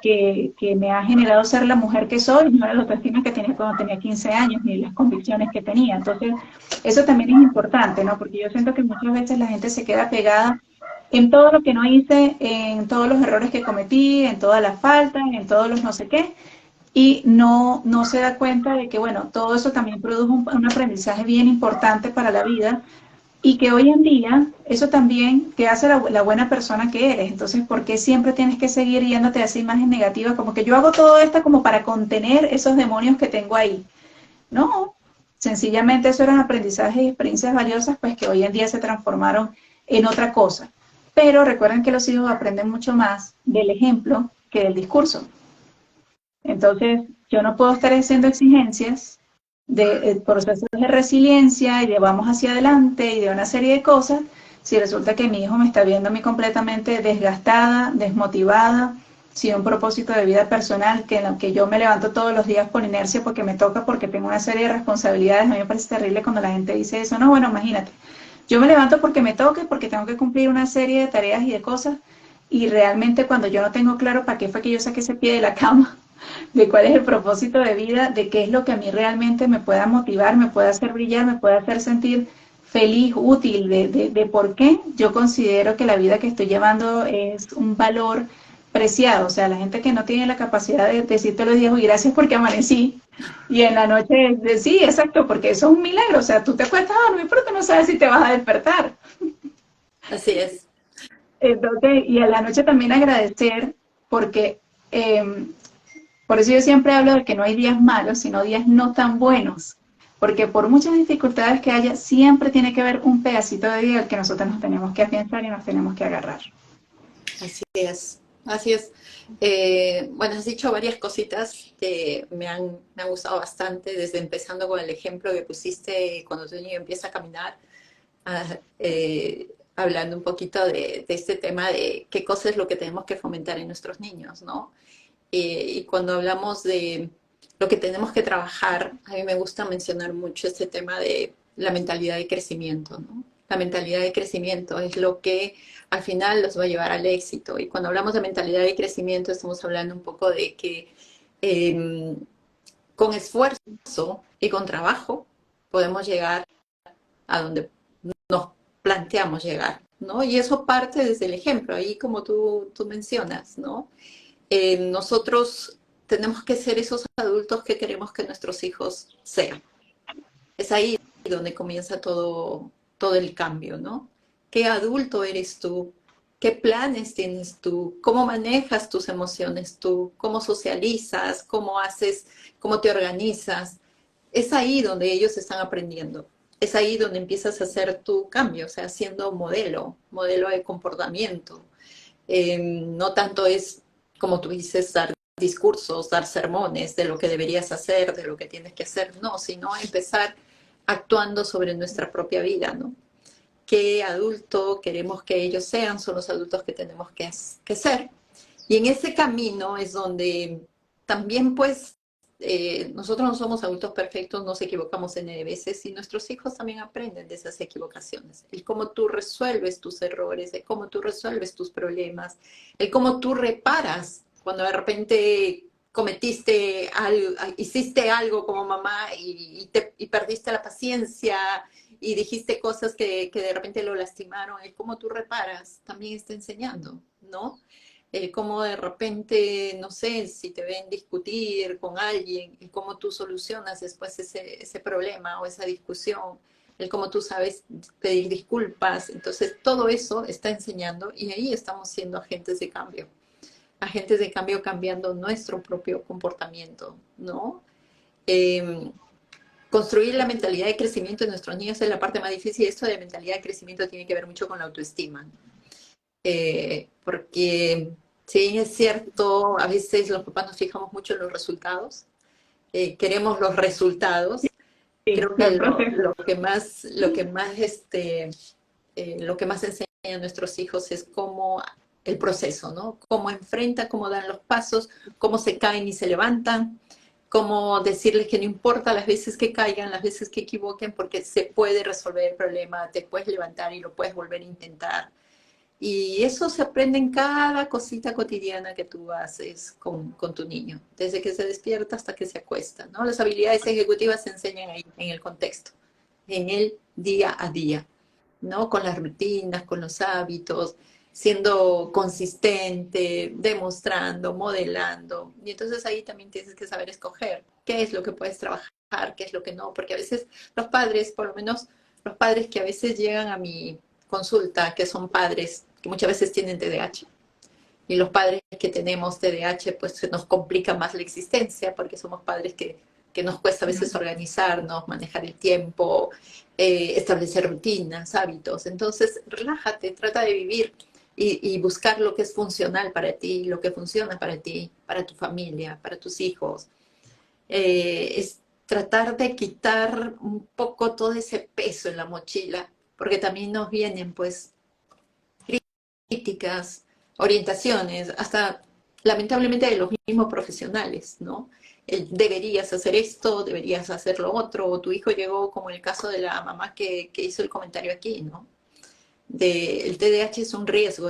que me ha generado ser la mujer que soy, no era la autoestima que tenía cuando tenía 15 años, ni las convicciones que tenía. Entonces, eso también es importante, ¿no? Porque yo siento que muchas veces la gente se queda pegada en todo lo que no hice, en todos los errores que cometí, en todas las faltas, en todos los no sé qué, y no se da cuenta de que, bueno, todo eso también produjo un aprendizaje bien importante para la vida y que hoy en día eso también te hace la buena persona que eres. Entonces, ¿por qué siempre tienes que seguir yéndote a esa imagen negativa? Como que yo hago todo esto como para contener esos demonios que tengo ahí. No, sencillamente eso eran aprendizajes y experiencias valiosas, pues que hoy en día se transformaron en otra cosa. Pero recuerden que los hijos aprenden mucho más del ejemplo que del discurso. Entonces, yo no puedo estar haciendo exigencias de procesos de resiliencia y de vamos hacia adelante y de una serie de cosas si resulta que mi hijo me está viendo a mí completamente desgastada, desmotivada, sin un propósito de vida personal, que en lo que yo me levanto todos los días por inercia porque me toca, porque tengo una serie de responsabilidades. A mí me parece terrible cuando la gente dice eso. No, bueno, imagínate. Yo me levanto porque me toca, porque tengo que cumplir una serie de tareas y de cosas, y realmente cuando yo no tengo claro para qué fue que yo saqué ese pie de la cama, de cuál es el propósito de vida, de qué es lo que a mí realmente me pueda motivar, me pueda hacer brillar, me pueda hacer sentir feliz, útil, de por qué yo considero que la vida que estoy llevando es un valor preciado. O sea, la gente que no tiene la capacidad de decirte los días, y gracias porque amanecí, y en la noche, sí, exacto, porque eso es un milagro. O sea, tú te acuestas a dormir, pero tú no sabes si te vas a despertar. Así es. Entonces, y a la noche también agradecer, porque por eso yo siempre hablo de que no hay días malos, sino días no tan buenos. Porque por muchas dificultades que haya, siempre tiene que haber un pedacito de día al que nosotros nos tenemos que afianzar y nos tenemos que agarrar. Así es, así es. Bueno, has dicho varias cositas que me han gustado bastante, desde empezando con el ejemplo que pusiste cuando tu niño empieza a caminar, hablando un poquito de este tema de qué cosa es lo que tenemos que fomentar en nuestros niños, ¿no? Y cuando hablamos de lo que tenemos que trabajar, a mí me gusta mencionar mucho este tema de la mentalidad de crecimiento, ¿no? La mentalidad de crecimiento es lo que al final los va a llevar al éxito. Y cuando hablamos de mentalidad de crecimiento, estamos hablando un poco de que eh, con esfuerzo y con trabajo podemos llegar a donde nos planteamos llegar, ¿no? Y eso parte desde el ejemplo, ahí como tú mencionas, ¿no? Nosotros tenemos que ser esos adultos que queremos que nuestros hijos sean. Es ahí donde comienza todo el cambio, ¿no? ¿Qué adulto eres tú? ¿Qué planes tienes tú? ¿Cómo manejas tus emociones tú? ¿Cómo socializas? ¿Cómo haces? ¿Cómo te organizas? Es ahí donde ellos están aprendiendo. Es ahí donde empiezas a hacer tu cambio, o sea, siendo modelo de comportamiento. No tanto es, como tú dices, dar discursos, dar sermones de lo que deberías hacer, de lo que tienes que hacer, no, sino empezar actuando sobre nuestra propia vida, ¿no? ¿Qué adulto queremos que ellos sean? Son los adultos que tenemos que ser. Y en ese camino es donde también, pues, nosotros no somos adultos perfectos, nos equivocamos N veces y nuestros hijos también aprenden de esas equivocaciones. El cómo tú resuelves tus errores, el cómo tú resuelves tus problemas, el cómo tú reparas cuando de repente cometiste algo, hiciste algo como mamá y perdiste la paciencia y dijiste cosas que de repente lo lastimaron, el cómo tú reparas también está enseñando, ¿no? El cómo de repente, no sé, si te ven discutir con alguien, y cómo tú solucionas después ese problema o esa discusión, el cómo tú sabes pedir disculpas. Entonces, todo eso está enseñando y ahí estamos siendo agentes de cambio cambiando nuestro propio comportamiento, ¿no? Eh, Construir la mentalidad de crecimiento de nuestros niños es la parte más difícil. Esto de mentalidad de crecimiento tiene que ver mucho con la autoestima, porque si bien es cierto, a veces los papás nos fijamos mucho en los resultados, queremos los resultados. Sí, Creo no que el proceso. lo que más enseña a nuestros hijos es cómo el proceso, ¿no? Cómo enfrenta, cómo dan los pasos, cómo se caen y se levantan, cómo decirles que no importa las veces que caigan, las veces que equivoquen, porque se puede resolver el problema, te puedes levantar y lo puedes volver a intentar. Y eso se aprende en cada cosita cotidiana que tú haces con tu niño, desde que se despierta hasta que se acuesta, ¿no? Las habilidades ejecutivas se enseñan ahí, en el contexto, en el día a día, ¿no? Con las rutinas, con los hábitos, siendo consistente, demostrando, modelando. Y entonces ahí también tienes que saber escoger qué es lo que puedes trabajar, qué es lo que no, porque a veces los padres, por lo menos los padres que a veces llegan a mi consulta, que son padres que muchas veces tienen TDAH, y los padres que tenemos TDAH, pues se nos complica más la existencia, porque somos padres que nos cuesta a veces organizarnos, manejar el tiempo, establecer rutinas, hábitos. Entonces, relájate, trata de vivir y buscar lo que es funcional para ti, lo que funciona para ti, para tu familia, para tus hijos. Es tratar de quitar un poco todo ese peso en la mochila, porque también nos vienen, pues, críticas, orientaciones, hasta lamentablemente de los mismos profesionales, ¿no? Deberías hacer esto, deberías hacer lo otro, o tu hijo llegó como el caso de la mamá que hizo el comentario aquí, ¿no? El TDAH es un riesgo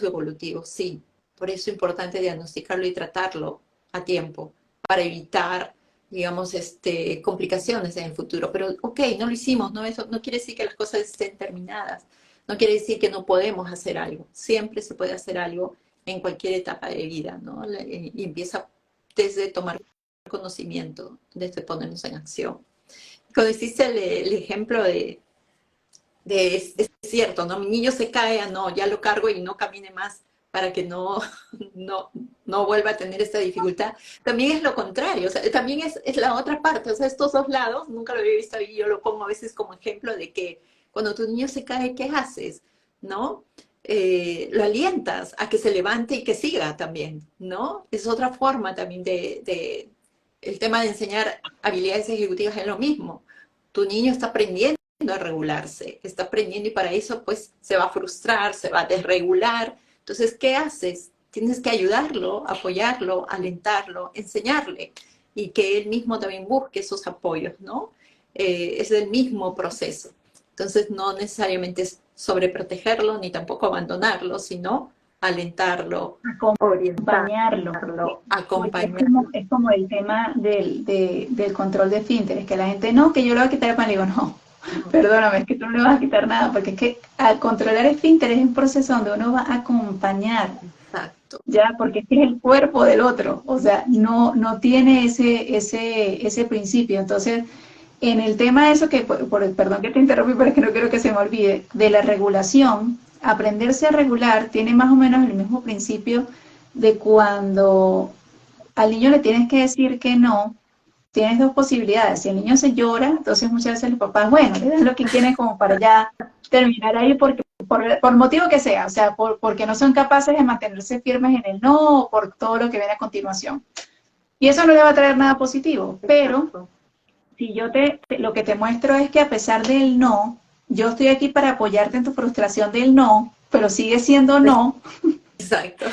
evolutivo, sí, por eso es importante diagnosticarlo y tratarlo a tiempo, para evitar, digamos, complicaciones en el futuro. Pero, ok, no lo hicimos, no, eso no quiere decir que las cosas estén terminadas, no quiere decir que no podemos hacer algo, siempre se puede hacer algo en cualquier etapa de vida, ¿no? Y empieza desde tomar conocimiento, desde ponernos en acción. Cuando hiciste el ejemplo es cierto, ¿no? Mi niño se cae, no, ya lo cargo y no camine más para que no, no vuelva a tener esta dificultad. También es lo contrario, o sea, también es la otra parte, o sea, estos dos lados, nunca lo había visto y yo lo pongo a veces como ejemplo de que cuando tu niño se cae, ¿qué haces? ¿No? Lo alientas a que se levante y que siga también, ¿no? Es otra forma también el tema de enseñar habilidades ejecutivas es lo mismo. Tu niño está aprendiendo a regularse, está aprendiendo y para eso pues se va a frustrar, se va a desregular. Entonces, ¿qué haces? Tienes que ayudarlo, apoyarlo, alentarlo, enseñarle y que él mismo también busque esos apoyos, ¿no? Es el mismo proceso. Entonces, no necesariamente es sobreprotegerlo ni tampoco abandonarlo, sino alentarlo, Acompañarlo, orientarlo, porque acompañarlo. es como el tema del control de esfínteres, que la gente, no, que yo le voy a quitar el pan, le digo, no, perdóname, es que tú no le vas a quitar nada, porque es que al controlar esfínteres es un proceso donde uno va a acompañar, Exacto. ya, porque es que es el cuerpo del otro, o sea, no tiene ese principio. Entonces, en el tema de eso, perdón que te interrumpí, pero es que no quiero que se me olvide, de la regulación, aprenderse a regular tiene más o menos el mismo principio de cuando al niño le tienes que decir que no. Tienes dos posibilidades. Si el niño se llora, entonces muchas veces los papás, bueno, le dan lo que quieren como para ya terminar ahí por motivo que sea, o sea, porque no son capaces de mantenerse firmes en el no o por todo lo que viene a continuación. Y eso no le va a traer nada positivo, pero Exacto. si lo que te muestro es que a pesar del no, yo estoy aquí para apoyarte en tu frustración del no, pero sigue siendo no, Exacto.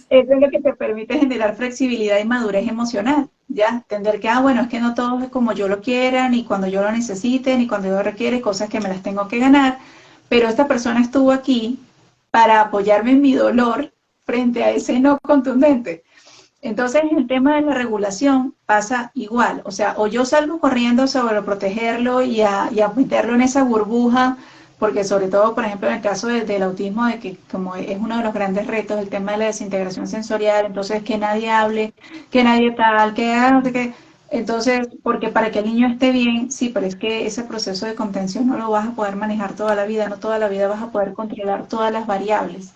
eso es lo que te permite generar flexibilidad y madurez emocional, ¿ya? Entender que, bueno, es que no todo es como yo lo quiera, ni cuando yo lo necesite, ni cuando yo lo requiere, cosas que me las tengo que ganar, pero esta persona estuvo aquí para apoyarme en mi dolor frente a ese no contundente. Entonces, el tema de la regulación pasa igual, o sea, o yo salgo corriendo sobre protegerlo y a meterlo en esa burbuja, porque sobre todo, por ejemplo, en el caso del autismo, de que como es uno de los grandes retos, el tema de la desintegración sensorial, entonces que nadie hable, que nadie tal, que no sé qué. Entonces, porque para que el niño esté bien, sí, pero es que ese proceso de contención no lo vas a poder manejar toda la vida, no toda la vida vas a poder controlar todas las variables.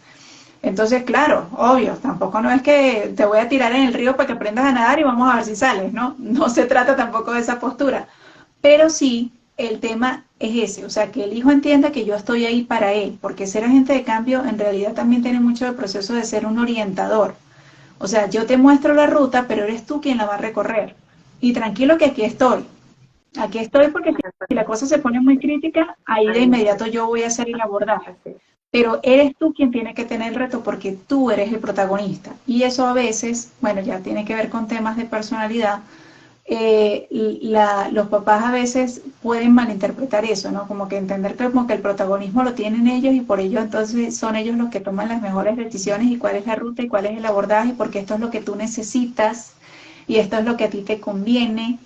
Entonces, claro, obvio, tampoco no es que te voy a tirar en el río para que aprendas a nadar y vamos a ver si sales, ¿no? No se trata tampoco de esa postura. Pero sí, el tema es ese, o sea, que el hijo entienda que yo estoy ahí para él, porque ser agente de cambio en realidad también tiene mucho el proceso de ser un orientador. O sea, yo te muestro la ruta, pero eres tú quien la va a recorrer. Y tranquilo que aquí estoy. Aquí estoy porque si la cosa se pone muy crítica, ahí de Ahí, inmediato yo voy a hacer el abordaje, así. pero eres tú quien tiene que tener el reto porque tú eres el protagonista. Y eso a veces, bueno, ya tiene que ver con temas de personalidad, los papás a veces pueden malinterpretar eso, ¿no? Como que entender que, como que el protagonismo lo tienen ellos y por ello entonces son ellos los que toman las mejores decisiones y cuál es la ruta y cuál es el abordaje, porque esto es lo que tú necesitas y esto es lo que a ti te conviene.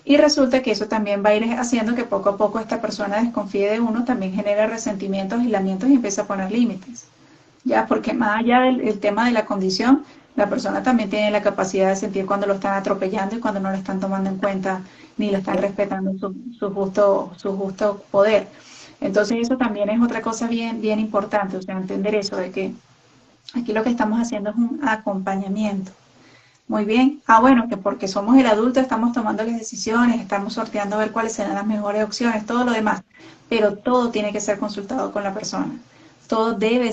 Y resulta que eso también va a ir haciendo que poco a poco esta persona desconfíe de uno, también genera resentimientos, aislamientos y empieza a poner límites. Ya, porque más allá del tema de la condición, la persona también tiene la capacidad de sentir cuando lo están atropellando y cuando no lo están tomando en cuenta ni lo están respetando su justo poder. Entonces eso también es otra cosa bien, bien importante, o sea, entender eso de que aquí lo que estamos haciendo es un acompañamiento. Muy bien. Ah, bueno, que porque somos el adulto estamos tomando las decisiones, estamos sorteando a ver cuáles serán las mejores opciones, todo lo demás. Pero todo tiene que ser consultado con la persona. Todo debe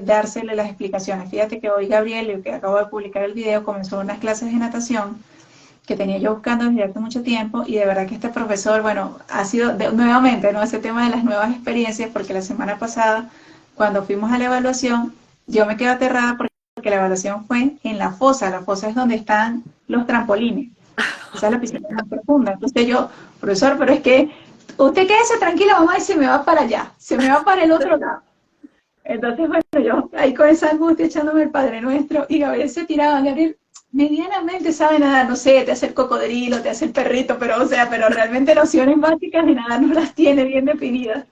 dársele las explicaciones. Fíjate que hoy Gabriel, que acabo de publicar el video, comenzó unas clases de natación que tenía yo buscando desde hace mucho tiempo y de verdad que este profesor, bueno, ha sido nuevamente, ¿no? Ese tema de las nuevas experiencias, porque la semana pasada, cuando fuimos a la evaluación, yo me quedé aterrada porque la evaluación fue en la fosa es donde están los trampolines, esa es la piscina más profunda. Entonces yo, profesor, pero es que usted quédese tranquila, mamá, y se me va para allá, se me va para el otro lado. Entonces, bueno, yo ahí con esa angustia echándome el Padre Nuestro y Gabriel se tiraba, Gabriel medianamente sabe nadar, no sé, te hace el cocodrilo, te hace el perrito, pero o sea, pero realmente nociones básicas de nadar no las tiene bien definidas.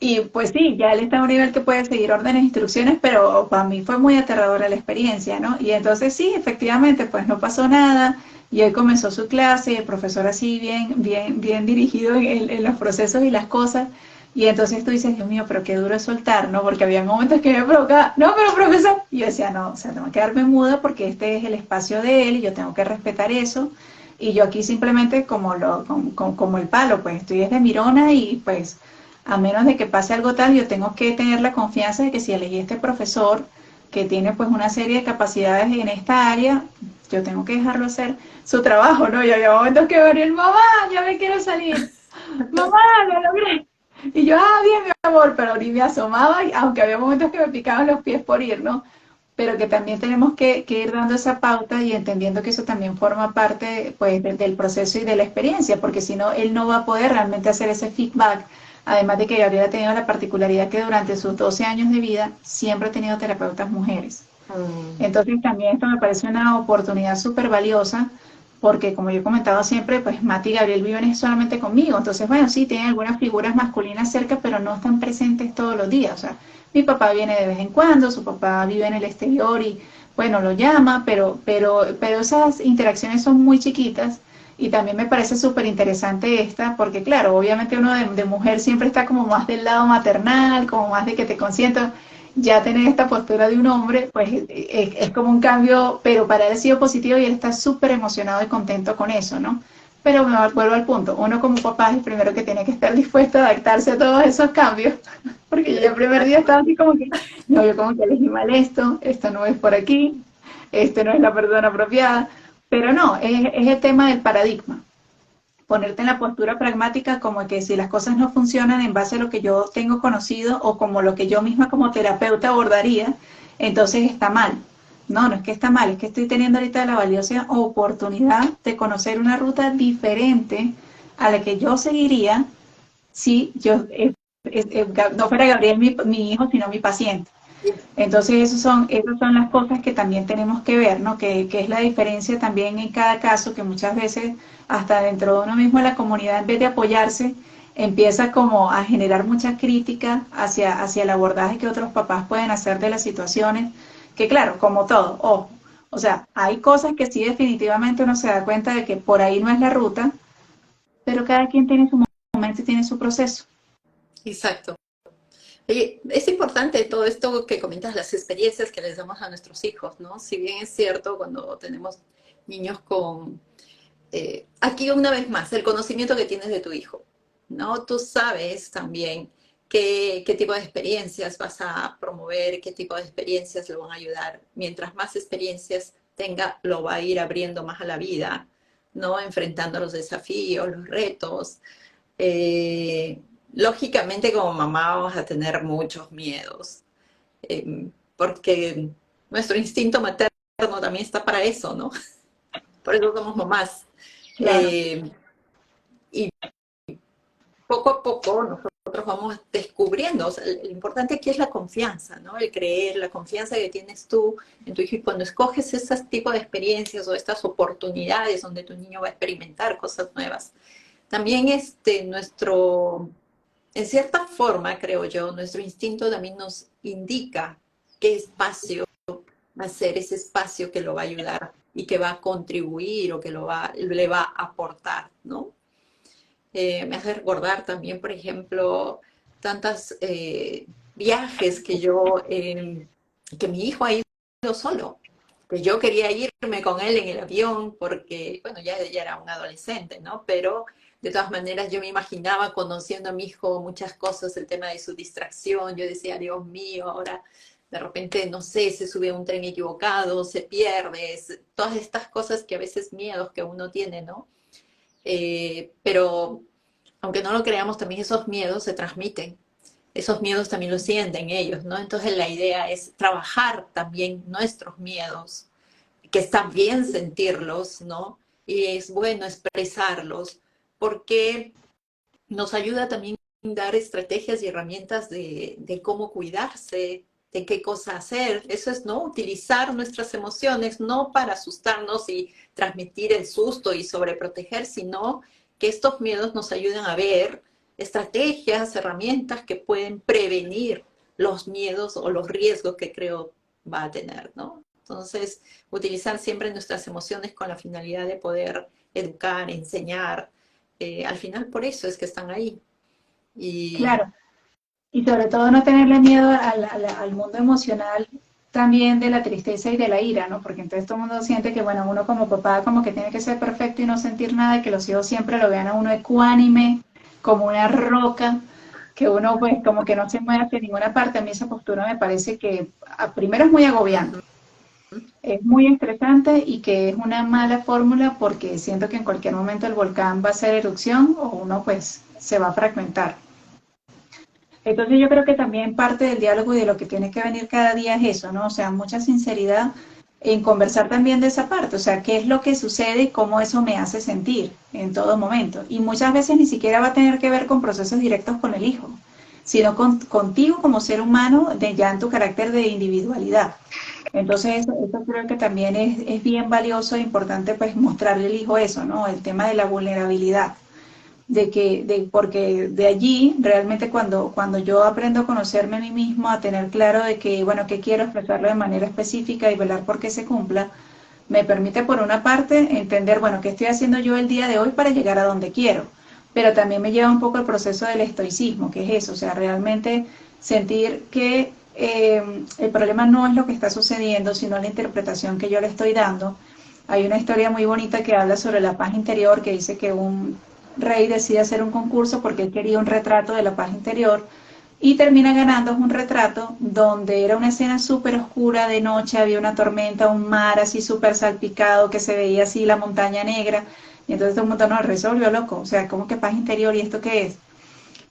Y pues sí, ya él está a un nivel que puede seguir órdenes e instrucciones, pero para mí fue muy aterradora la experiencia, ¿no? Y entonces sí, efectivamente, pues no pasó nada, y él comenzó su clase, el profesor así bien dirigido en los procesos y las cosas, y entonces tú dices, Dios mío, pero qué duro es soltar, ¿no? Porque había momentos que me provocaba, no, pero profesor, y yo decía, no, o sea, tengo que quedarme muda porque este es el espacio de él y yo tengo que respetar eso, y yo aquí simplemente como el palo, pues estoy desde mirona y pues a menos de que pase algo tal, yo tengo que tener la confianza de que si elegí este profesor que tiene pues una serie de capacidades en esta área, yo tengo que dejarlo hacer su trabajo, ¿no? Y había momentos que venir, mamá, ya me quiero salir, mamá, lo logré. Y yo, bien, mi amor, pero ni me asomaba, aunque había momentos que me picaban los pies por ir, ¿no? Pero que también tenemos que ir dando esa pauta y entendiendo que eso también forma parte pues, del proceso y de la experiencia, porque si no, él no va a poder realmente hacer ese feedback. Además de que Gabriela ha tenido la particularidad que durante sus 12 años de vida siempre ha tenido terapeutas mujeres. Entonces también esto me parece una oportunidad súper valiosa porque como yo he comentado siempre, pues Mati y Gabriel viven solamente conmigo. Entonces, bueno, sí, tienen algunas figuras masculinas cerca, pero no están presentes todos los días. O sea, mi papá viene de vez en cuando, su papá vive en el exterior y, bueno, lo llama, pero esas interacciones son muy chiquitas y también me parece súper interesante esta, porque claro, obviamente uno de mujer siempre está como más del lado maternal, como más de que te consiento, ya tener esta postura de un hombre, pues es como un cambio, pero para él ha sido positivo y él está súper emocionado y contento con eso, ¿no? Pero me vuelvo al punto, uno como papá es el primero que tiene que estar dispuesto a adaptarse a todos esos cambios, porque yo ya el primer día estaba así como que, no, yo como que elegí mal esto no es por aquí, este no es la persona apropiada, pero no, es el tema del paradigma ponerte en la postura pragmática como que si las cosas no funcionan en base a lo que yo tengo conocido o como lo que yo misma como terapeuta abordaría, entonces está mal. No, no es que está mal, es que estoy teniendo ahorita la valiosa oportunidad de conocer una ruta diferente a la que yo seguiría si yo no fuera Gabriel mi hijo, sino mi paciente. Entonces, esas son las cosas que también tenemos que ver, ¿no? Que es la diferencia también en cada caso, que muchas veces hasta dentro de uno mismo, la comunidad, en vez de apoyarse, empieza como a generar mucha crítica hacia el abordaje que otros papás pueden hacer de las situaciones, que claro, como todo, ojo, o sea, hay cosas que sí definitivamente uno se da cuenta de que por ahí no es la ruta, pero cada quien tiene su momento y tiene su proceso. Exacto. Oye, es importante todo esto que comentas, las experiencias que les damos a nuestros hijos, ¿no? Si bien es cierto, cuando tenemos niños con... aquí una vez más, el conocimiento que tienes de tu hijo, ¿no? Tú sabes también qué tipo de experiencias vas a promover, qué tipo de experiencias lo van a ayudar. Mientras más experiencias tenga, lo va a ir abriendo más a la vida, ¿no? Enfrentando los desafíos, los retos. Lógicamente como mamá vamos a tener muchos miedos, porque nuestro instinto materno también está para eso, ¿no? por eso somos mamás. Claro, Y poco a poco nosotros vamos descubriendo, o sea, lo importante aquí es la confianza, ¿no? El creer, la confianza que tienes tú en tu hijo, y cuando escoges ese tipo de experiencias o estas oportunidades donde tu niño va a experimentar cosas nuevas, también en cierta forma, creo yo, nuestro instinto también nos indica qué espacio va a ser ese espacio que lo va a ayudar y que va a contribuir o que le va a aportar, ¿no? Me hace recordar también, por ejemplo, tantos viajes que mi hijo ha ido solo, que yo quería irme con él en el avión porque, bueno, ya era un adolescente, ¿no? Pero de todas maneras yo me imaginaba conociendo a mi hijo muchas cosas, el tema de su distracción, yo decía, Dios mío, ahora de repente, no sé, se sube a un tren equivocado, se pierde, todas estas cosas que a veces miedos que uno tiene, ¿no? Pero aunque no lo creamos, también esos miedos se transmiten, esos miedos también los sienten ellos, ¿no? Entonces la idea es trabajar también nuestros miedos, que está bien sentirlos, ¿no? Y es bueno expresarlos, porque nos ayuda también a dar estrategias y herramientas de cómo cuidarse, de qué cosa hacer. Eso es, ¿no? Utilizar nuestras emociones, no para asustarnos y transmitir el susto y sobreproteger, sino que estos miedos nos ayudan a ver estrategias, herramientas que pueden prevenir los miedos o los riesgos que creo va a tener, ¿no? Entonces, utilizar siempre nuestras emociones con la finalidad de poder educar, enseñar. Al final por eso es que están ahí. Y claro. Y sobre todo no tenerle miedo al mundo emocional también de la tristeza y de la ira, ¿no? Porque entonces todo el mundo siente que, bueno, uno como papá como que tiene que ser perfecto y no sentir nada, y que los hijos siempre lo vean a uno ecuánime, como una roca, que uno pues como que no se mueve hacia ninguna parte. A mí esa postura me parece que primero es muy agobiante, ujú, es muy estresante y que es una mala fórmula porque siento que en cualquier momento el volcán va a hacer erupción o uno pues se va a fragmentar. Entonces yo creo que también parte del diálogo y de lo que tiene que venir cada día es eso, ¿no? O sea, mucha sinceridad en conversar también de esa parte, o sea, qué es lo que sucede y cómo eso me hace sentir en todo momento. Y muchas veces ni siquiera va a tener que ver con procesos directos con el hijo, sino contigo como ser humano, de ya en tu carácter de individualidad. Entonces, eso creo que también es bien valioso e importante pues mostrarle al hijo eso, ¿no? El tema de la vulnerabilidad porque de allí realmente cuando yo aprendo a conocerme a mí mismo, a tener claro de que, bueno, que quiero expresarlo de manera específica y velar por que se cumpla, me permite por una parte entender, bueno, qué estoy haciendo yo el día de hoy para llegar a donde quiero, pero también me lleva un poco el proceso del estoicismo, que es eso, o sea, realmente sentir que el problema no es lo que está sucediendo, sino la interpretación que yo le estoy dando. Hay una historia muy bonita que habla sobre la paz interior, que dice que un rey decide hacer un concurso porque él quería un retrato de la paz interior y termina ganando un retrato donde era una escena súper oscura de noche, había una tormenta, un mar así súper salpicado que se veía así la montaña negra y entonces todo el mundo no, el rey se volvió loco, o sea, ¿cómo que paz interior y esto qué es?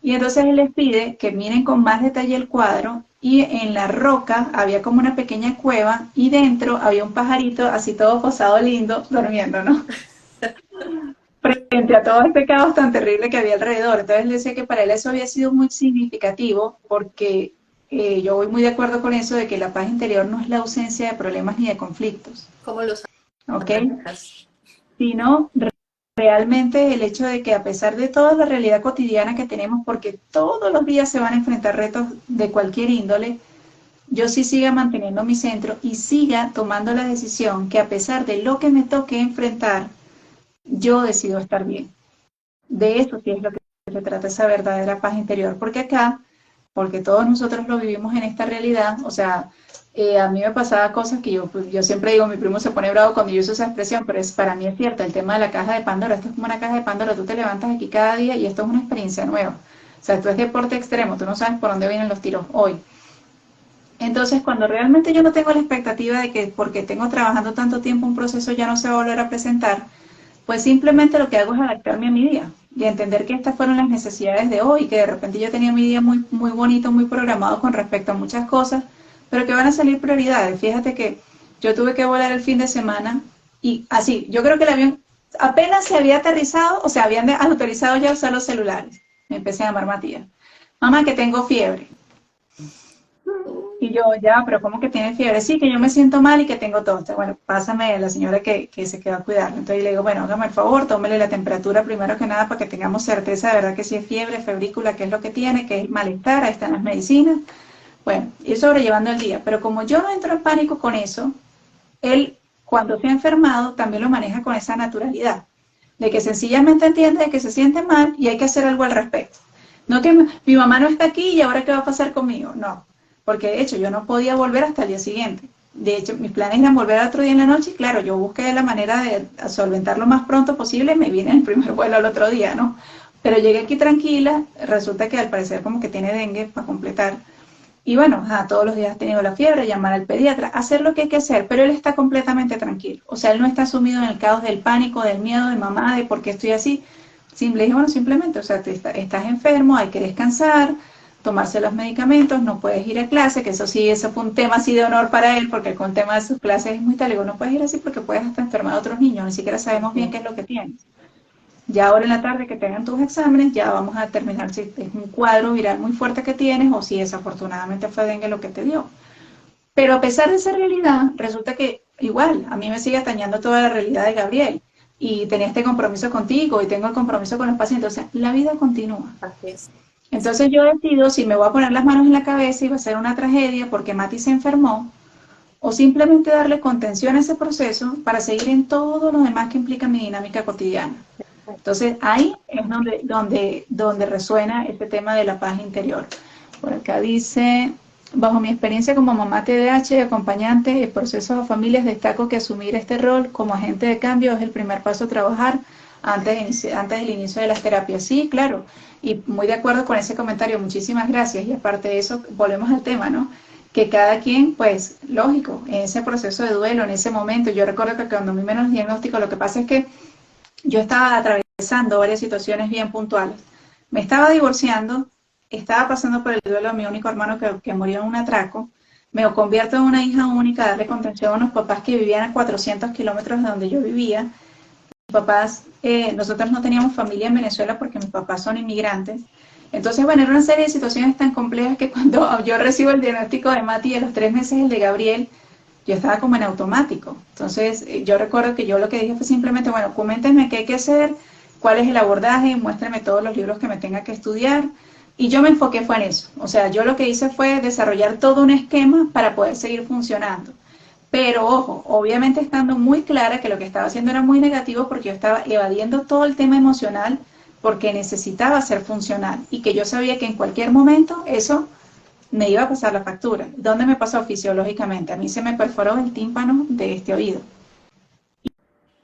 Y entonces él les pide que miren con más detalle el cuadro y en la roca había como una pequeña cueva y dentro había un pajarito así todo posado lindo durmiendo, ¿no? Frente a todo este caos tan terrible que había alrededor. Entonces él decía que para él eso había sido muy significativo porque yo voy muy de acuerdo con eso de que la paz interior no es la ausencia de problemas ni de conflictos, ¿cómo los ¿ok? manejas? Sino realmente el hecho de que a pesar de toda la realidad cotidiana que tenemos, porque todos los días se van a enfrentar retos de cualquier índole, yo sí siga manteniendo mi centro y siga tomando la decisión que a pesar de lo que me toque enfrentar, yo decido estar bien. De eso sí es lo que se trata, esa verdadera paz interior. Porque acá, porque todos nosotros lo vivimos en esta realidad, o sea, a mí me pasaba cosas que yo siempre digo, mi primo se pone bravo cuando yo uso esa expresión, pero para mí es cierta, el tema de la caja de Pandora, esto es como una caja de Pandora, tú te levantas aquí cada día y esto es una experiencia nueva. O sea, esto es deporte extremo, tú no sabes por dónde vienen los tiros hoy. Entonces, cuando realmente yo no tengo la expectativa de que porque tengo trabajando tanto tiempo un proceso ya no se va a volver a presentar, pues simplemente lo que hago es adaptarme a mi día y entender que estas fueron las necesidades de hoy, que de repente yo tenía mi día muy, muy bonito, muy programado con respecto a muchas cosas, pero que van a salir prioridades. Fíjate que yo tuve que volar el fin de semana Y así, yo creo que el avión apenas se había aterrizado, o sea, habían autorizado ya usar los celulares. Me empecé a llamar Matías. Mamá, que tengo fiebre. Y yo, ya, pero ¿cómo que tiene fiebre? Sí, que yo me siento mal y que tengo tos. Entonces, bueno, pásame a la señora que se quedó a cuidarlo. Entonces le digo, bueno, hágame el favor, tómele la temperatura primero que nada para que tengamos certeza de verdad que si es fiebre, febrícula, qué es lo que tiene, que es malestar, ahí están las medicinas. Bueno, ir sobrellevando el día. Pero como yo no entro en pánico con eso, él, cuando se ha enfermado, también lo maneja con esa naturalidad, de que sencillamente entiende de que se siente mal y hay que hacer algo al respecto. No que mi mamá no está aquí y ahora qué va a pasar conmigo, no, porque de hecho yo no podía volver hasta el día siguiente. De hecho, mis planes eran volver otro día en la noche y claro, yo busqué la manera de solventar lo más pronto posible y me vine en el primer vuelo al otro día, ¿no? Pero llegué aquí tranquila, resulta que al parecer como que tiene dengue para completar. Y bueno, todos los días ha tenido la fiebre, llamar al pediatra, hacer lo que hay que hacer, pero él está completamente tranquilo. O sea, él no está sumido en el caos del pánico, del miedo de mamá, de por qué estoy así. Simple, dije, bueno, simplemente, o sea, estás enfermo, hay que descansar, tomarse los medicamentos, no puedes ir a clase, que eso sí, eso fue un tema así de honor para él, porque con el tema de sus clases es muy tal, digo, no puedes ir así porque puedes hasta enfermar a otros niños, ni siquiera sabemos bien qué es lo que tienes. Ya ahora en la tarde que tengan tus exámenes, ya vamos a determinar si es un cuadro viral muy fuerte que tienes o si desafortunadamente fue dengue lo que te dio. Pero a pesar de esa realidad, resulta que igual, a mí me sigue atañando toda la realidad de Gabriel. Y tenía este compromiso contigo y tengo el compromiso con los pacientes. O sea, la vida continúa. Así es. Entonces yo decido si me voy a poner las manos en la cabeza y va a ser una tragedia porque Mati se enfermó, o simplemente darle contención a ese proceso para seguir en todo lo demás que implica mi dinámica cotidiana. Entonces ahí es donde resuena este tema de la paz interior. Por acá dice, bajo mi experiencia como mamá TDAH y acompañante en procesos a familias, destaco que asumir este rol como agente de cambio es el primer paso a trabajar antes del inicio de las terapias. Sí, claro, y muy de acuerdo con ese comentario, muchísimas gracias. Y aparte de eso, volvemos al tema, ¿no? Que cada quien, pues, lógico, en ese proceso de duelo, en ese momento, yo recuerdo que cuando a mí me dieron el diagnóstico, lo que pasa es que yo estaba atravesando varias situaciones bien puntuales. Me estaba divorciando, estaba pasando por el duelo de mi único hermano que murió en un atraco, me convierto en una hija única, darle contención a unos papás que vivían a 400 kilómetros de donde yo vivía. Mis papás, nosotros no teníamos familia en Venezuela porque mis papás son inmigrantes. Entonces, bueno, era una serie de situaciones tan complejas que cuando yo recibo el diagnóstico de Mati y a los 3 meses el de Gabriel, yo estaba como en automático. Entonces, yo recuerdo que yo lo que dije fue simplemente, bueno, coméntenme qué hay que hacer, cuál es el abordaje, muéstrenme todos los libros que me tenga que estudiar. Y yo me enfoqué fue en eso. O sea, yo lo que hice fue desarrollar todo un esquema para poder seguir funcionando. Pero ojo, obviamente estando muy clara que lo que estaba haciendo era muy negativo porque yo estaba evadiendo todo el tema emocional porque necesitaba ser funcional y que yo sabía que en cualquier momento eso me iba a pasar la factura. ¿Dónde me pasó fisiológicamente? A mí se me perforó el tímpano de este oído.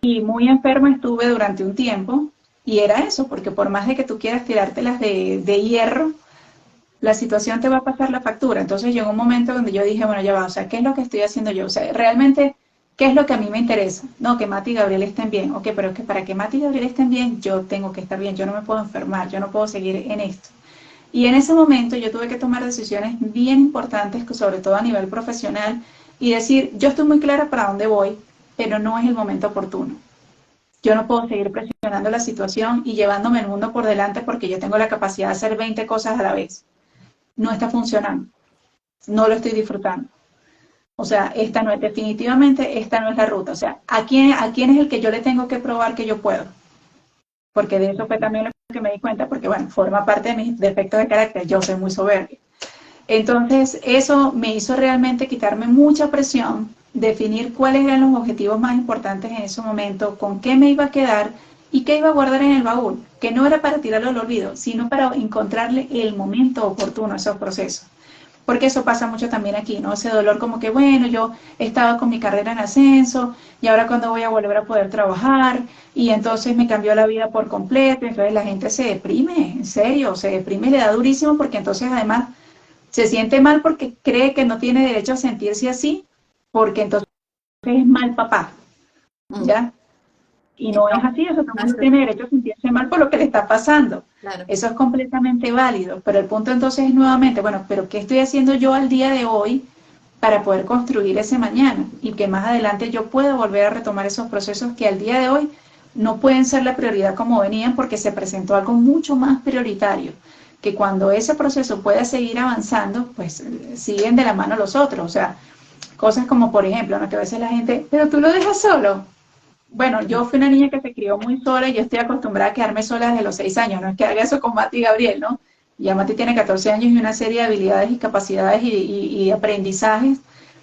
Y muy enferma estuve durante un tiempo y era eso, porque por más de que tú quieras tirártelas de hierro, la situación te va a pasar la factura. Entonces llegó un momento donde yo dije, bueno, ya va, o sea, ¿qué es lo que estoy haciendo yo? O sea, realmente, ¿qué es lo que a mí me interesa? No, que Mati y Gabriel estén bien. Ok, pero es que para que Mati y Gabriel estén bien, yo tengo que estar bien, yo no me puedo enfermar, yo no puedo seguir en esto. Y en ese momento yo tuve que tomar decisiones bien importantes, sobre todo a nivel profesional, y decir, yo estoy muy clara para dónde voy, pero no es el momento oportuno. Yo no puedo seguir presionando la situación y llevándome el mundo por delante porque yo tengo la capacidad de hacer 20 cosas a la vez. No está funcionando, no lo estoy disfrutando. O sea, definitivamente esta no es la ruta. O sea, ¿a quién es el que yo le tengo que probar que yo puedo? Porque de eso fue también lo que me di cuenta, porque bueno, forma parte de mis defectos de carácter, yo soy muy soberbia. Entonces, eso me hizo realmente quitarme mucha presión, definir cuáles eran los objetivos más importantes en ese momento, con qué me iba a quedar y qué iba a guardar en el baúl, que no era para tirarlo al olvido, sino para encontrarle el momento oportuno a esos procesos. Porque eso pasa mucho también aquí, ¿no? Ese dolor como que, bueno, yo estaba con mi carrera en ascenso y ahora cuando voy a volver a poder trabajar y entonces me cambió la vida por completo, entonces la gente se deprime, en serio, se deprime y le da durísimo porque entonces además se siente mal porque cree que no tiene derecho a sentirse así, porque entonces es mal papá, ¿ya? Y no es así, eso todo el mundo tiene derecho a sentirse mal por lo que le está pasando. Claro. Eso es completamente válido, pero el punto entonces es nuevamente, bueno, pero ¿qué estoy haciendo yo al día de hoy para poder construir ese mañana y que más adelante yo pueda volver a retomar esos procesos que al día de hoy no pueden ser la prioridad como venían porque se presentó algo mucho más prioritario, que cuando ese proceso pueda seguir avanzando, pues siguen de la mano los otros, o sea, cosas como por ejemplo, ¿no? Que a veces la gente, pero tú lo dejas solo. Bueno, yo fui una niña que se crió muy sola y yo estoy acostumbrada a quedarme sola desde los 6 años, no es que haga eso con Mati y Gabriel, ¿no? Ya Mati tiene 14 años y una serie de habilidades y capacidades y aprendizajes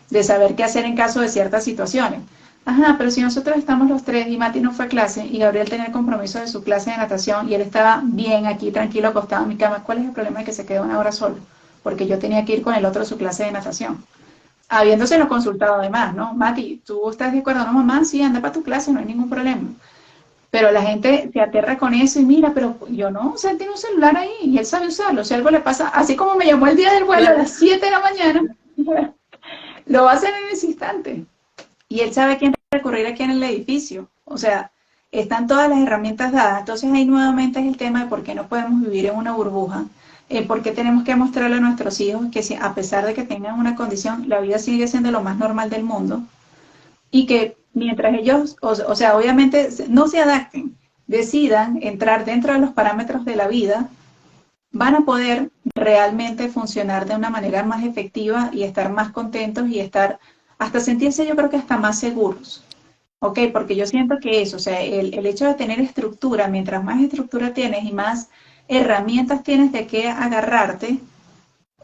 de saber qué hacer en caso de ciertas situaciones. Ajá, pero si nosotros estamos los tres y Mati no fue a clase y Gabriel tenía el compromiso de su clase de natación y él estaba bien aquí, tranquilo, acostado en mi cama, ¿cuál es el problema de que se quede una hora solo? Porque yo tenía que ir con el otro a su clase de natación. Habiéndoselo consultado además, ¿no? Mati, ¿tú estás de acuerdo? No, mamá, sí, anda para tu clase, no hay ningún problema. Pero la gente se aterra con eso y mira, pero yo no, o sea, él tiene un celular ahí y él sabe usarlo. Si algo le pasa, así como me llamó el día del vuelo a Claro. las 7 de la mañana, lo va a hacer en ese instante. Y él sabe a quién recurrir aquí en el edificio. O sea, están todas las herramientas dadas. Entonces ahí nuevamente es el tema de por qué no podemos vivir en una burbuja. Por qué tenemos que mostrarle a nuestros hijos que si, a pesar de que tengan una condición, la vida sigue siendo lo más normal del mundo y que mientras ellos, o sea, obviamente no se adapten, decidan entrar dentro de los parámetros de la vida, van a poder realmente funcionar de una manera más efectiva y estar más contentos y estar, hasta sentirse yo creo que hasta más seguros. ¿Ok? Porque yo siento que eso, o sea, el hecho de tener estructura, mientras más estructura tienes y más herramientas tienes de qué agarrarte,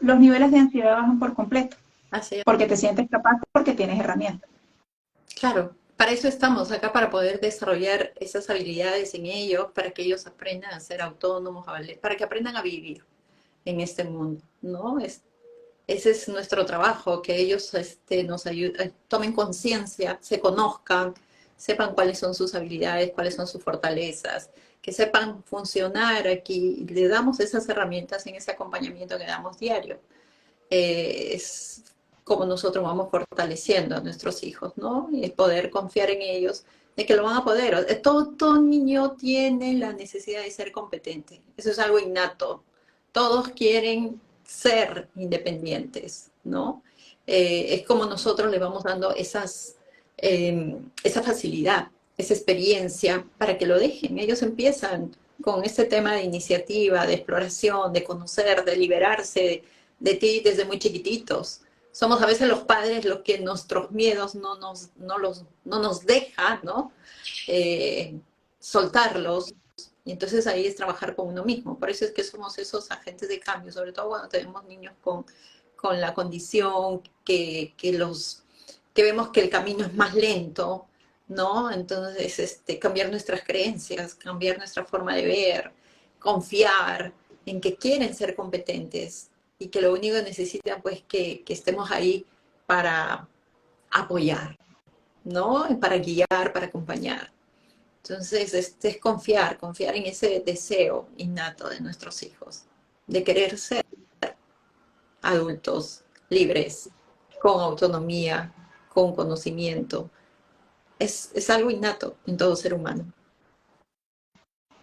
los niveles de ansiedad bajan por completo, Así es. porque te sientes capaz, porque tienes herramientas. Claro, para eso estamos acá, para poder desarrollar esas habilidades en ellos, para que ellos aprendan a ser autónomos, para que aprendan a vivir en este mundo, ¿no? Ese es nuestro trabajo, que ellos nos ayuden, tomen conciencia, se conozcan, sepan cuáles son sus habilidades, cuáles son sus fortalezas, que sepan funcionar aquí. Le damos esas herramientas en ese acompañamiento que damos diario. Es como nosotros vamos fortaleciendo a nuestros hijos, ¿no? Y poder confiar en ellos, de que lo van a poder. Todo niño tiene la necesidad de ser competente. Eso es algo innato. Todos quieren ser independientes, ¿no? Es como nosotros le vamos dando esa facilidad, esa experiencia para que lo dejen. Ellos empiezan con este tema de iniciativa, de exploración, de conocer, de liberarse de ti desde muy chiquititos. Somos a veces los padres los que nuestros miedos no nos dejan, ¿no? Eh, soltarlos. Y entonces ahí es trabajar con uno mismo. Por eso es que somos esos agentes de cambio, sobre todo cuando tenemos niños con la condición que vemos que el camino es más lento, ¿no? Entonces, cambiar nuestras creencias, cambiar nuestra forma de ver, confiar en que quieren ser competentes y que lo único que necesitan, pues, que estemos ahí para apoyar, ¿no? Para guiar, para acompañar. Entonces, es confiar en ese deseo innato de nuestros hijos, de querer ser adultos libres, con autonomía, con conocimiento. Es algo innato en todo ser humano.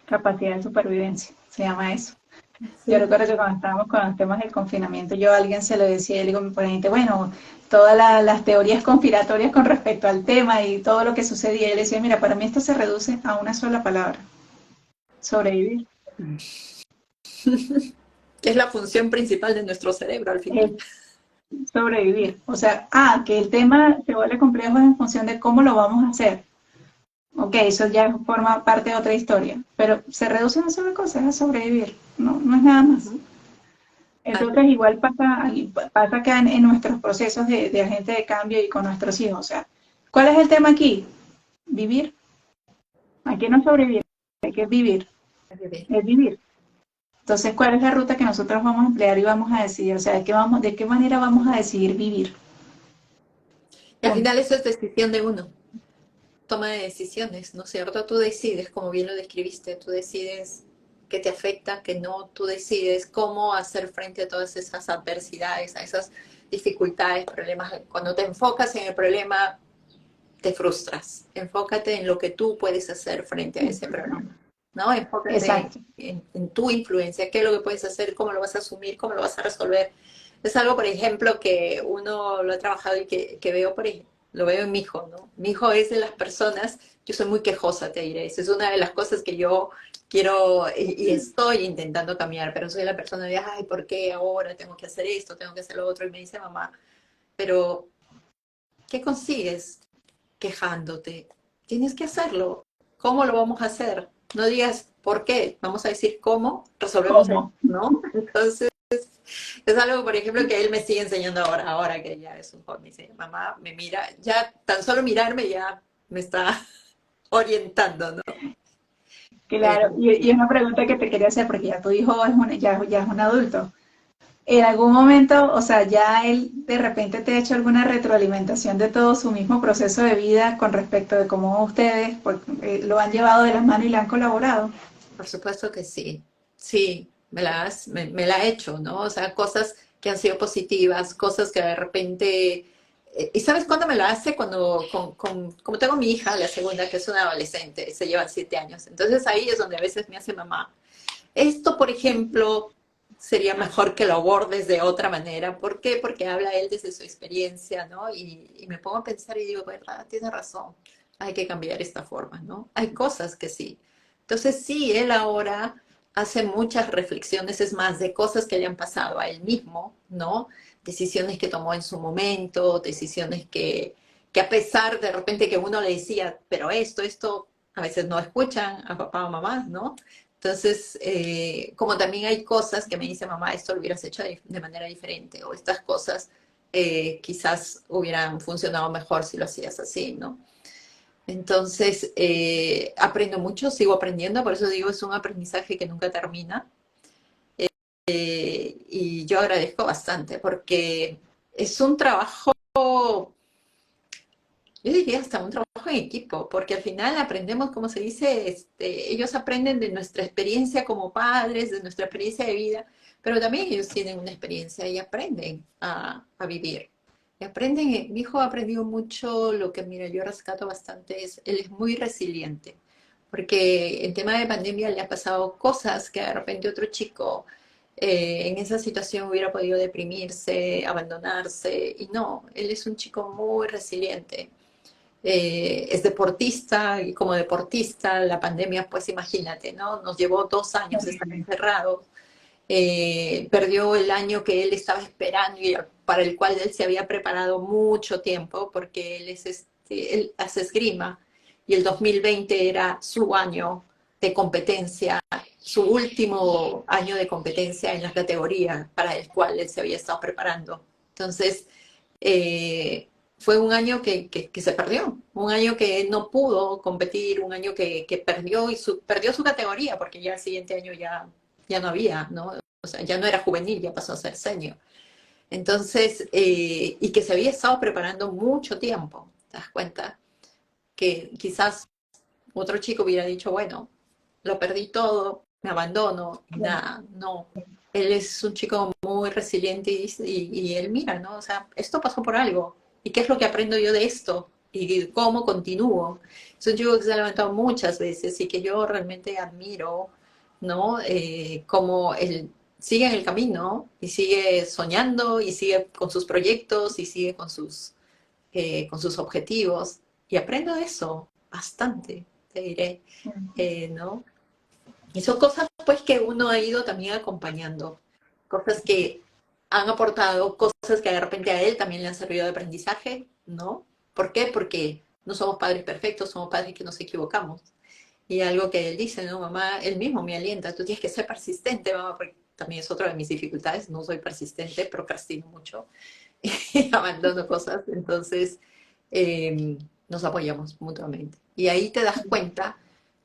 Capacidad de supervivencia, se llama eso. Yo Sí. recuerdo que cuando estábamos con los temas del confinamiento, yo a alguien se lo decía, y le digo, ponente, bueno, todas las teorías conspiratorias con respecto al tema y todo lo que sucedía, y él decía, mira, para mí esto se reduce a una sola palabra, sobrevivir. Es la función principal de nuestro cerebro al Es final. sobrevivir. O sea, que el tema se vuelve complejo en función de cómo lo vamos a hacer. Ok, eso ya forma parte de otra historia, pero se reduce a una sola cosa, es a sobrevivir, no, no es nada más. Entonces, igual pasa acá en nuestros procesos de agente de cambio y con nuestros hijos. O sea, ¿cuál es el tema aquí? Vivir. Aquí no sobrevivir, hay que vivir. Es vivir. Entonces, ¿cuál es la ruta que nosotros vamos a emplear y vamos a decidir? O sea, de qué manera vamos a decidir vivir? Y al Punto. final eso es decisión de uno. Toma de decisiones, ¿no es cierto? Tú decides, como bien lo describiste, tú decides qué te afecta, qué no, tú decides cómo hacer frente a todas esas adversidades, a esas dificultades, problemas. Cuando te enfocas en el problema, te frustras. Enfócate en lo que tú puedes hacer frente a ese problema, ¿no? Enfócate Exacto. en tu influencia, qué es lo que puedes hacer, cómo lo vas a asumir, cómo lo vas a resolver. Es algo, por ejemplo, que uno lo ha trabajado y que veo, lo veo en mi hijo, ¿no? Mi hijo es de las personas, yo soy muy quejosa, te diré, esa es una de las cosas que yo quiero y estoy intentando cambiar, pero soy la persona de, ay, ¿por qué ahora tengo que hacer esto, tengo que hacer lo otro? Y me dice, mamá, pero ¿qué consigues quejándote? Tienes que hacerlo. ¿Cómo lo vamos a hacer? No digas por qué, vamos a decir cómo resolvemos esto, ¿Cómo? ¿no? Entonces, es algo, por ejemplo, que él me sigue enseñando ahora que ya es un joven. Me dice, mamá, me mira, ya tan solo mirarme ya me está orientando, ¿no? Claro, Pero y sí, una pregunta que te quería hacer, porque ya tu hijo ya es un adulto. En algún momento, o sea, ya él de repente te ha hecho alguna retroalimentación de todo su mismo proceso de vida con respecto de cómo ustedes lo han llevado de las manos y le han colaborado. por supuesto que sí. Sí, me la ha hecho, ¿no? O sea, cosas que han sido positivas, cosas que de repente... ¿Y sabes cuándo me la hace? Cuando, como tengo mi hija, la segunda, que es una adolescente, se llevan 7 años. Entonces ahí es donde a veces me hace mamá. Esto, por ejemplo, sería mejor que lo abordes de otra manera. ¿Por qué? Porque habla él desde su experiencia, ¿no? Y me pongo a pensar y digo, ¿verdad? Tiene razón. Hay que cambiar esta forma, ¿no? Hay cosas que sí. Entonces, sí, él ahora hace muchas reflexiones, es más, de cosas que le han pasado a él mismo, ¿no? Decisiones que tomó en su momento, decisiones que a pesar de repente que uno le decía, pero esto, a veces no escuchan a papá o mamá, ¿no? Entonces, como también hay cosas que me dice mamá, esto lo hubieras hecho de manera diferente, o estas cosas quizás hubieran funcionado mejor si lo hacías así, ¿no? Entonces, aprendo mucho, sigo aprendiendo, por eso digo, es un aprendizaje que nunca termina. Y yo agradezco bastante, porque es un trabajo, yo diría hasta un trabajo en equipo, porque al final aprendemos, como se dice, ellos aprenden de nuestra experiencia como padres, de nuestra experiencia de vida, pero también ellos tienen una experiencia y aprenden a vivir. Y aprenden, mi hijo ha aprendido mucho, lo que mira, yo rescato bastante es, él es muy resiliente, porque en tema de pandemia le ha pasado cosas que de repente otro chico en esa situación hubiera podido deprimirse, abandonarse, y no, él es un chico muy resiliente, es deportista y como deportista la pandemia, pues imagínate, ¿no? Nos llevó 2 años estar Horrible. encerrados, perdió el año que él estaba esperando y para el cual él se había preparado mucho tiempo, porque él hace esgrima y el 2020 era su año de competencia, su último año de competencia en la categoría para el cual él se había estado preparando. Entonces, fue un año que se perdió, un año que él no pudo competir, un año que perdió, perdió su categoría, porque ya el siguiente año ya no había, ¿no? O sea, ya no era juvenil, ya pasó a ser senior. Entonces, y que se había estado preparando mucho tiempo, ¿te das cuenta? Que quizás otro chico hubiera dicho, bueno, lo perdí todo, me abandono, y nada, no. Él es un chico muy resiliente y él mira, ¿no? O sea, esto pasó por algo. ¿Y qué es lo que aprendo yo de esto? ¿Y cómo continúo? Es un chico que se ha levantado muchas veces y que yo realmente admiro, ¿no? Cómo él sigue en el camino y sigue soñando y sigue con sus proyectos y sigue con sus objetivos. Y aprendo de eso bastante, te diré, ¿no? Y son cosas pues que uno ha ido también acompañando, cosas que han aportado, cosas que de repente a él también le han servido de aprendizaje, ¿no? ¿Por qué? Porque no somos padres perfectos, somos padres que nos equivocamos. Y algo que él dice, ¿no? Mamá, él mismo me alienta, tú tienes que ser persistente, mamá, porque también es otra de mis dificultades, no soy persistente, procrastino mucho y abandono cosas, entonces eh, nos apoyamos mutuamente. Y ahí te das cuenta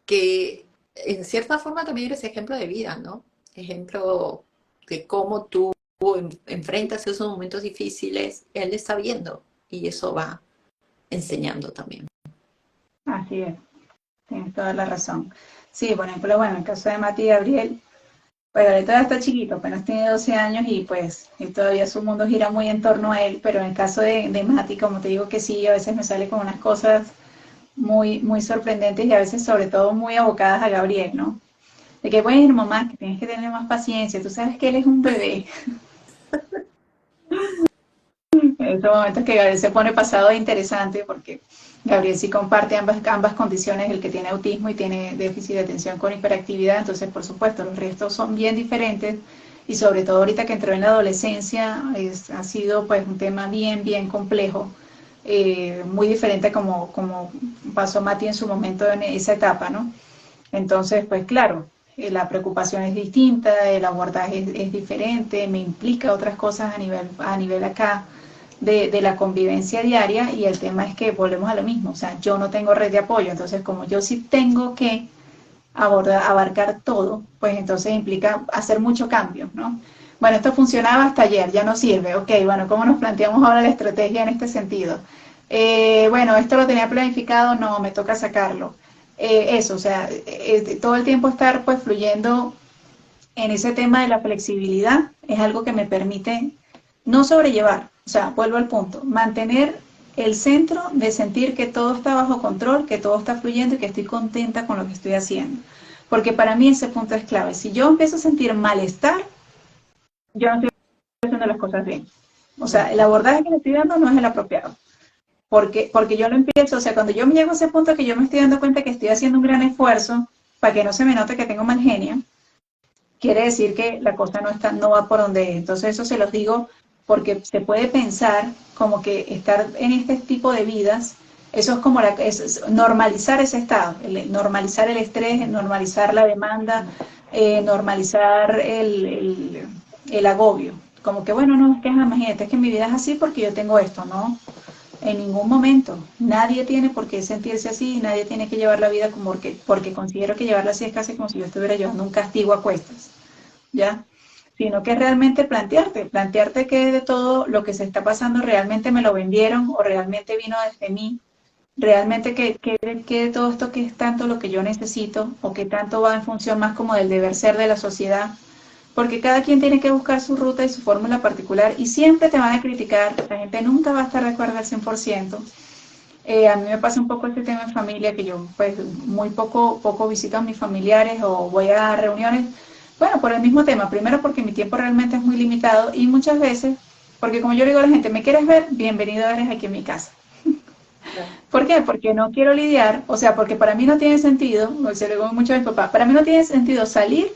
que en cierta forma también eres ejemplo de vida, ¿no? Ejemplo de cómo tú enfrentas esos momentos difíciles, él está viendo y eso va enseñando también. Así es, tienes toda la razón. Sí, por ejemplo, bueno, en el caso de Mati y Gabriel, pues Gabriel todavía está chiquito, apenas tiene 12 años y pues y todavía su mundo gira muy en torno a él, pero en el caso de Mati, como te digo que sí, a veces me sale con unas cosas muy sorprendentes y a veces sobre todo muy abocadas a Gabriel, ¿no? De que, bueno, mamá, que tienes que tener más paciencia, tú sabes que él es un bebé. En estos momentos que Gabriel se pone pasado e interesante porque Gabriel sí comparte ambas condiciones, el que tiene autismo y tiene déficit de atención con hiperactividad, entonces por supuesto los restos son bien diferentes y sobre todo ahorita que entró en la adolescencia ha sido pues un tema bien complejo, muy diferente como pasó Mati en su momento en esa etapa, ¿no? Entonces pues claro, la preocupación es distinta, el abordaje es diferente, me implica otras cosas a nivel acá de la convivencia diaria y el tema es que volvemos a lo mismo, o sea, yo no tengo red de apoyo, entonces como yo sí tengo que abarcar todo, pues entonces implica hacer mucho cambio, ¿no? Bueno, esto funcionaba hasta ayer, ya no sirve, ok, bueno, ¿cómo nos planteamos ahora la estrategia en este sentido? Bueno, esto lo tenía planificado, no, me toca sacarlo. Eso, o sea, todo el tiempo estar pues fluyendo en ese tema de la flexibilidad es algo que me permite no sobrellevar, o sea, vuelvo al punto, mantener el centro de sentir que todo está bajo control, que todo está fluyendo y que estoy contenta con lo que estoy haciendo. Porque para mí ese punto es clave. Si yo empiezo a sentir malestar, yo no estoy haciendo las cosas bien. O sea, el abordaje que le estoy dando no es el apropiado. Porque yo lo empiezo, o sea, cuando yo me llego a ese punto que yo me estoy dando cuenta que estoy haciendo un gran esfuerzo para que no se me note que tengo mal genio, quiere decir que la cosa no va por donde es. Entonces eso se los digo porque se puede pensar como que estar en este tipo de vidas, eso es como es normalizar ese estado, normalizar el estrés, normalizar la demanda, normalizar el agobio. Como que bueno, no, es que imagínate, es que mi vida es así porque yo tengo esto, ¿no? En ningún momento. Nadie tiene por qué sentirse así, nadie tiene que llevar la vida como porque considero que llevarla así es casi como si yo estuviera llevando un castigo a cuestas, ¿ya? Sino que realmente plantearte que de todo lo que se está pasando realmente me lo vendieron o realmente vino desde mí, realmente que de todo esto que es tanto lo que yo necesito o que tanto va en función más como del deber ser de la sociedad, porque cada quien tiene que buscar su ruta y su fórmula particular y siempre te van a criticar, la gente nunca va a estar de acuerdo al 100%. A mí me pasa un poco este tema en familia, que yo pues muy poco visito a mis familiares o voy a reuniones, bueno, por el mismo tema, primero porque mi tiempo realmente es muy limitado y muchas veces, porque como yo le digo a la gente, ¿me quieres ver? Bienvenido eres aquí en mi casa. ¿Por qué? Porque no quiero lidiar, o sea, porque para mí no tiene sentido, se lo digo mucho a mi papá, para mí no tiene sentido salir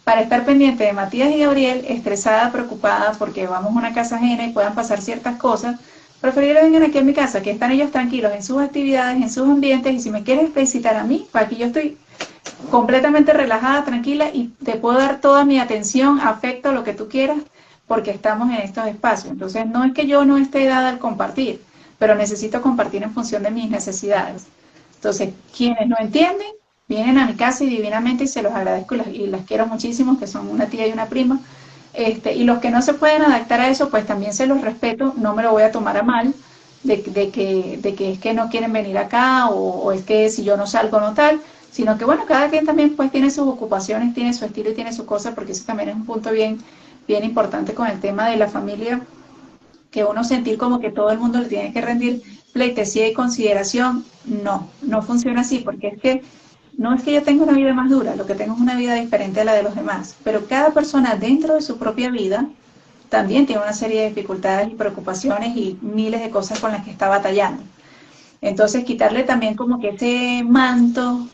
para estar pendiente de Matías y Gabriel, estresada, preocupada, porque vamos a una casa ajena y puedan pasar ciertas cosas, preferible vengan aquí a mi casa, que están ellos tranquilos en sus actividades, en sus ambientes, y si me quieres visitar a mí, pues aquí yo estoy completamente relajada, tranquila, y te puedo dar toda mi atención, afecto, lo que tú quieras, porque estamos en estos espacios. Entonces, no es que yo no esté dada al compartir, pero necesito compartir en función de mis necesidades. Entonces, quienes no entienden, vienen a mi casa y divinamente y se los agradezco y las quiero muchísimo, que son una tía y una prima. Y los que no se pueden adaptar a eso, pues también se los respeto, no me lo voy a tomar a mal, de que es que no quieren venir acá o es que si yo no salgo no tal, sino que bueno, cada quien también pues tiene sus ocupaciones, tiene su estilo y tiene su cosa, porque eso también es un punto bien importante con el tema de la familia, que uno sentir como que todo el mundo le tiene que rendir pleitesía y consideración, no funciona así, porque es que no es que yo tenga una vida más dura, lo que tengo es una vida diferente a la de los demás, pero cada persona dentro de su propia vida también tiene una serie de dificultades y preocupaciones y miles de cosas con las que está batallando. Entonces, quitarle también como que ese manto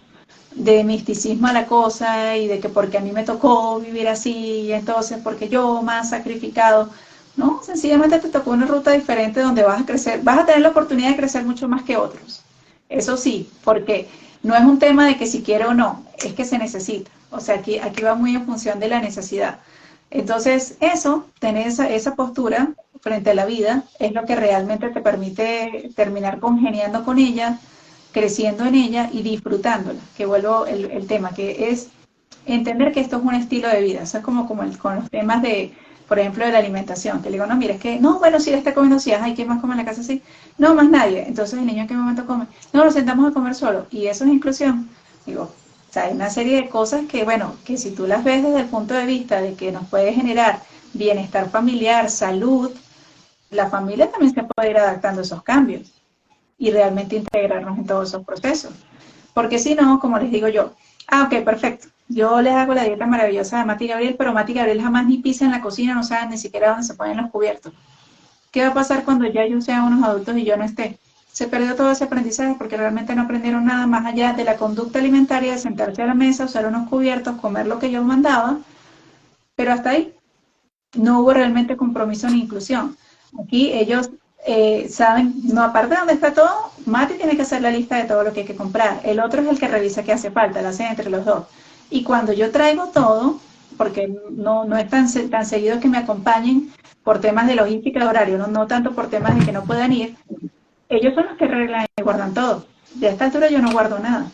de misticismo a la cosa y de que porque a mí me tocó vivir así, y entonces porque yo más sacrificado, no, sencillamente te tocó una ruta diferente donde vas a crecer, vas a tener la oportunidad de crecer mucho más que otros. Eso sí, porque no es un tema de que si quiero o no, es que se necesita. O sea, aquí va muy en función de la necesidad. Entonces, eso, tener esa postura frente a la vida, es lo que realmente te permite terminar congeniando con ella, creciendo en ella y disfrutándola, que vuelvo el tema, que es entender que esto es un estilo de vida. Eso es con los temas de, por ejemplo, de la alimentación, que le digo, no, mira, es que, no, bueno, si él está comiendo, si, ay, ¿quién más come en la casa así? No, más nadie. Entonces, ¿el niño en qué momento come? No, nos sentamos a comer solo. Y eso es inclusión. Digo, o sea, hay una serie de cosas que, bueno, que si tú las ves desde el punto de vista de que nos puede generar bienestar familiar, salud, la familia también se puede ir adaptando a esos cambios y realmente integrarnos en todos esos procesos. Porque si no, como les digo yo, ok, perfecto, yo les hago la dieta maravillosa de Mati y Gabriel, pero Mati y Gabriel jamás ni pisan en la cocina, no saben ni siquiera dónde se ponen los cubiertos. ¿Qué va a pasar cuando ya ellos sean unos adultos y yo no esté? Se perdió todo ese aprendizaje porque realmente no aprendieron nada más allá de la conducta alimentaria, de sentarse a la mesa, usar unos cubiertos, comer lo que yo mandaba, pero hasta ahí no hubo realmente compromiso ni inclusión. Aquí ellos saben, no, aparte de donde está todo, Mati tiene que hacer la lista de todo lo que hay que comprar. El otro es el que revisa qué hace falta, lo hacen entre los dos. Y cuando yo traigo todo, porque no es tan seguido que me acompañen por temas de logística de horario, no tanto por temas de que no puedan ir, ellos son los que arreglan y guardan todo. De esta altura yo no guardo nada.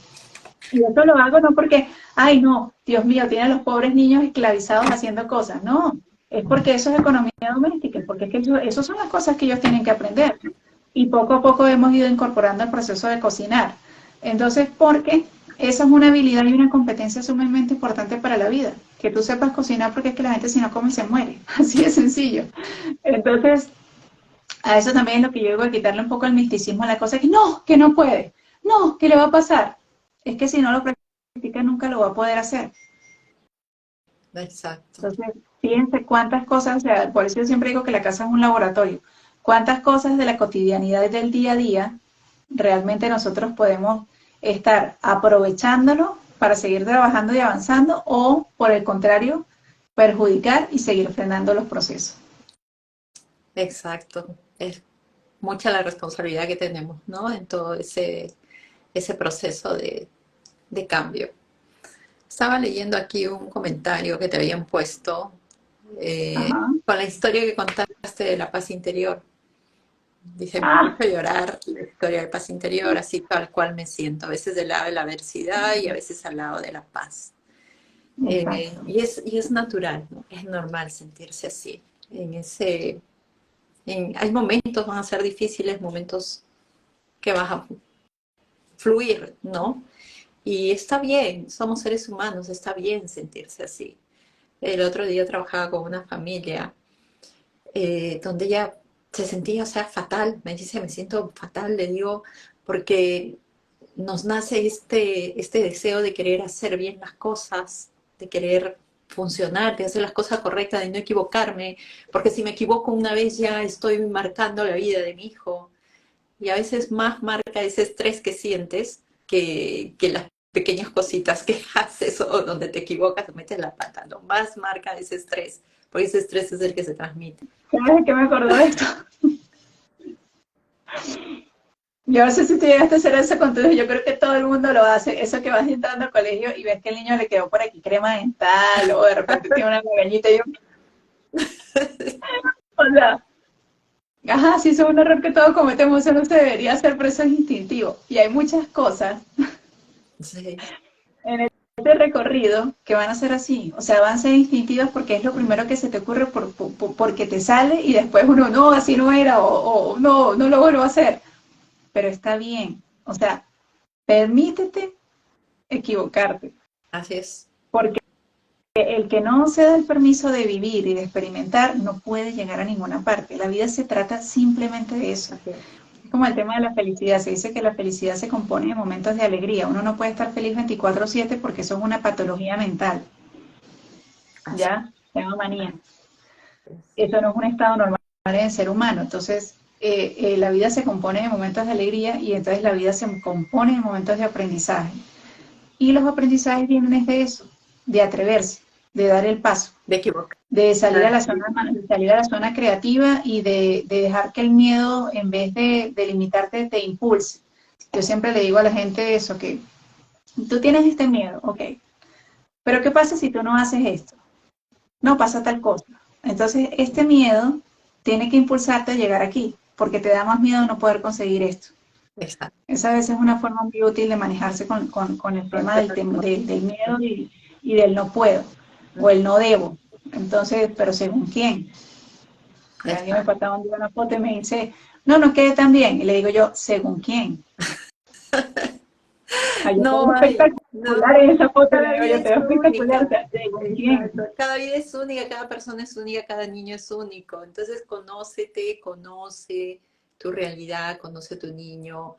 Y eso lo hago no porque, ay no, Dios mío, tienen a los pobres niños esclavizados haciendo cosas. No, es porque eso es economía doméstica, porque es que eso son las cosas que ellos tienen que aprender. Y poco a poco hemos ido incorporando el proceso de cocinar. Entonces, porque esa es una habilidad y una competencia sumamente importante para la vida. Que tú sepas cocinar porque es que la gente si no come se muere. Así de sencillo. Entonces, a eso también es lo que yo digo, a quitarle un poco el misticismo a la cosa, que no puede, no, ¿qué le va a pasar? Es que si no lo practica nunca lo va a poder hacer. Exacto. Entonces, fíjense cuántas cosas, o sea, por eso yo siempre digo que la casa es un laboratorio, cuántas cosas de la cotidianidad del día a día realmente nosotros podemos estar aprovechándolo para seguir trabajando y avanzando o, por el contrario, perjudicar y seguir frenando los procesos. Exacto. Es mucha la responsabilidad que tenemos, ¿no? En todo ese proceso de cambio. Estaba leyendo aquí un comentario que te habían puesto Ajá. con la historia que contaste de la paz interior. Dice, me ha Ah, hecho llorar la historia de paz interior, así tal cual me siento, a veces del lado de la adversidad y a veces al lado de la paz. exacto. Y es natural, ¿no? Es normal sentirse así. Hay momentos, van a ser difíciles, momentos que vas a fluir, ¿no? Y está bien, somos seres humanos, está bien sentirse así. El otro día trabajaba con una familia donde ella se sentía, o sea, fatal. Me dice, me siento fatal, le digo, porque nos nace este deseo de querer hacer bien las cosas, de querer funcionar, de hacer las cosas correctas, de no equivocarme, porque si me equivoco una vez ya estoy marcando la vida de mi hijo. Y a veces más marca ese estrés que sientes que las pequeñas cositas que haces o donde te equivocas, te metes la pata. Lo más marca ese estrés, porque ese estrés es el que se transmite. ¿Sabes de qué me acordó de esto? Yo no sé si tú llegaste a hacer eso con tu hijo, yo creo que todo el mundo lo hace, eso que vas entrando al colegio y ves que el niño le quedó por aquí crema dental o de repente tiene una regañita y yo, o sea, ajá, sí, eso es un error que todos cometemos, eso no se debería hacer, pero eso es instintivo. Y hay muchas cosas Sí, en este recorrido que van a ser así, o sea, van a ser instintivas porque es lo primero que se te ocurre porque te sale y después uno, no, así no era o no, no lo vuelvo a hacer, pero está bien, o sea, permítete equivocarte. así es. Porque el que no se da el permiso de vivir y de experimentar no puede llegar a ninguna parte. La vida se trata simplemente de eso. Así es. Es como el tema de la felicidad. Se dice que la felicidad se compone de momentos de alegría. Uno no puede estar feliz 24/7 porque eso es una patología mental. Así ¿Ya? Se llama manía. es. Eso no es un estado normal del ser humano. Entonces, la vida se compone de momentos de alegría y entonces la vida se compone de momentos de aprendizaje. Y los aprendizajes vienen de eso, de atreverse, de dar el paso. De equivocar. De salir a la zona, de salir a la zona creativa y de dejar que el miedo, en vez de limitarte, te impulse. Yo siempre le digo a la gente eso, que tú tienes este miedo, ok, pero ¿qué pasa si tú no haces esto? No pasa tal cosa. Entonces, este miedo tiene que impulsarte a llegar aquí, porque te da más miedo no poder conseguir esto. Exacto. Esa a veces es una forma muy útil de manejarse con el tema del miedo y del no puedo o el no debo. Entonces, pero según quién. Alguien me Exacto. pasaba un día una foto y me dice, no, no quede tan bien. Y le digo yo, ¿según quién? Ay, yo te No veo hay, espectacular no, en esa foto, le cada digo, vida yo te es veo espectacular. O única. sea, ¿según quién? Exacto. Cada vida es única, cada persona es única, cada niño es único. Entonces, conócete, conoce tu realidad, conoce tu niño.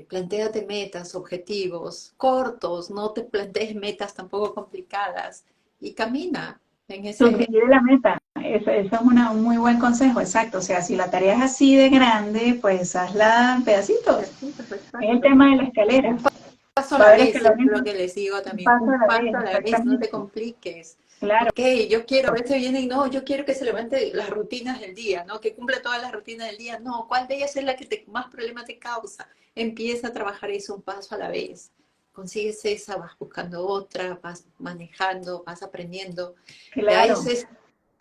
Plantéate metas, objetivos cortos, no te plantees metas tampoco complicadas y camina en ese, Subdivide la meta. Eso es un muy buen consejo, exacto. O sea, si la tarea es así de grande, pues hazla en pedacitos. Es el Exacto. tema de la Un escalera. paso a Va a la haber vez, es escalones, lo que les digo un también, paso a un la paso vez, a la vez, no te exactamente. compliques. Claro, Ok, yo quiero, a veces vienen, no, yo quiero que se levante las rutinas del día, ¿no? Que cumpla todas las rutinas del día. No, ¿cuál de ellas es la que más problema te causa? Empieza a trabajar eso un paso a la vez. Consigues esa, vas buscando otra, vas manejando, vas aprendiendo. Ya claro, ese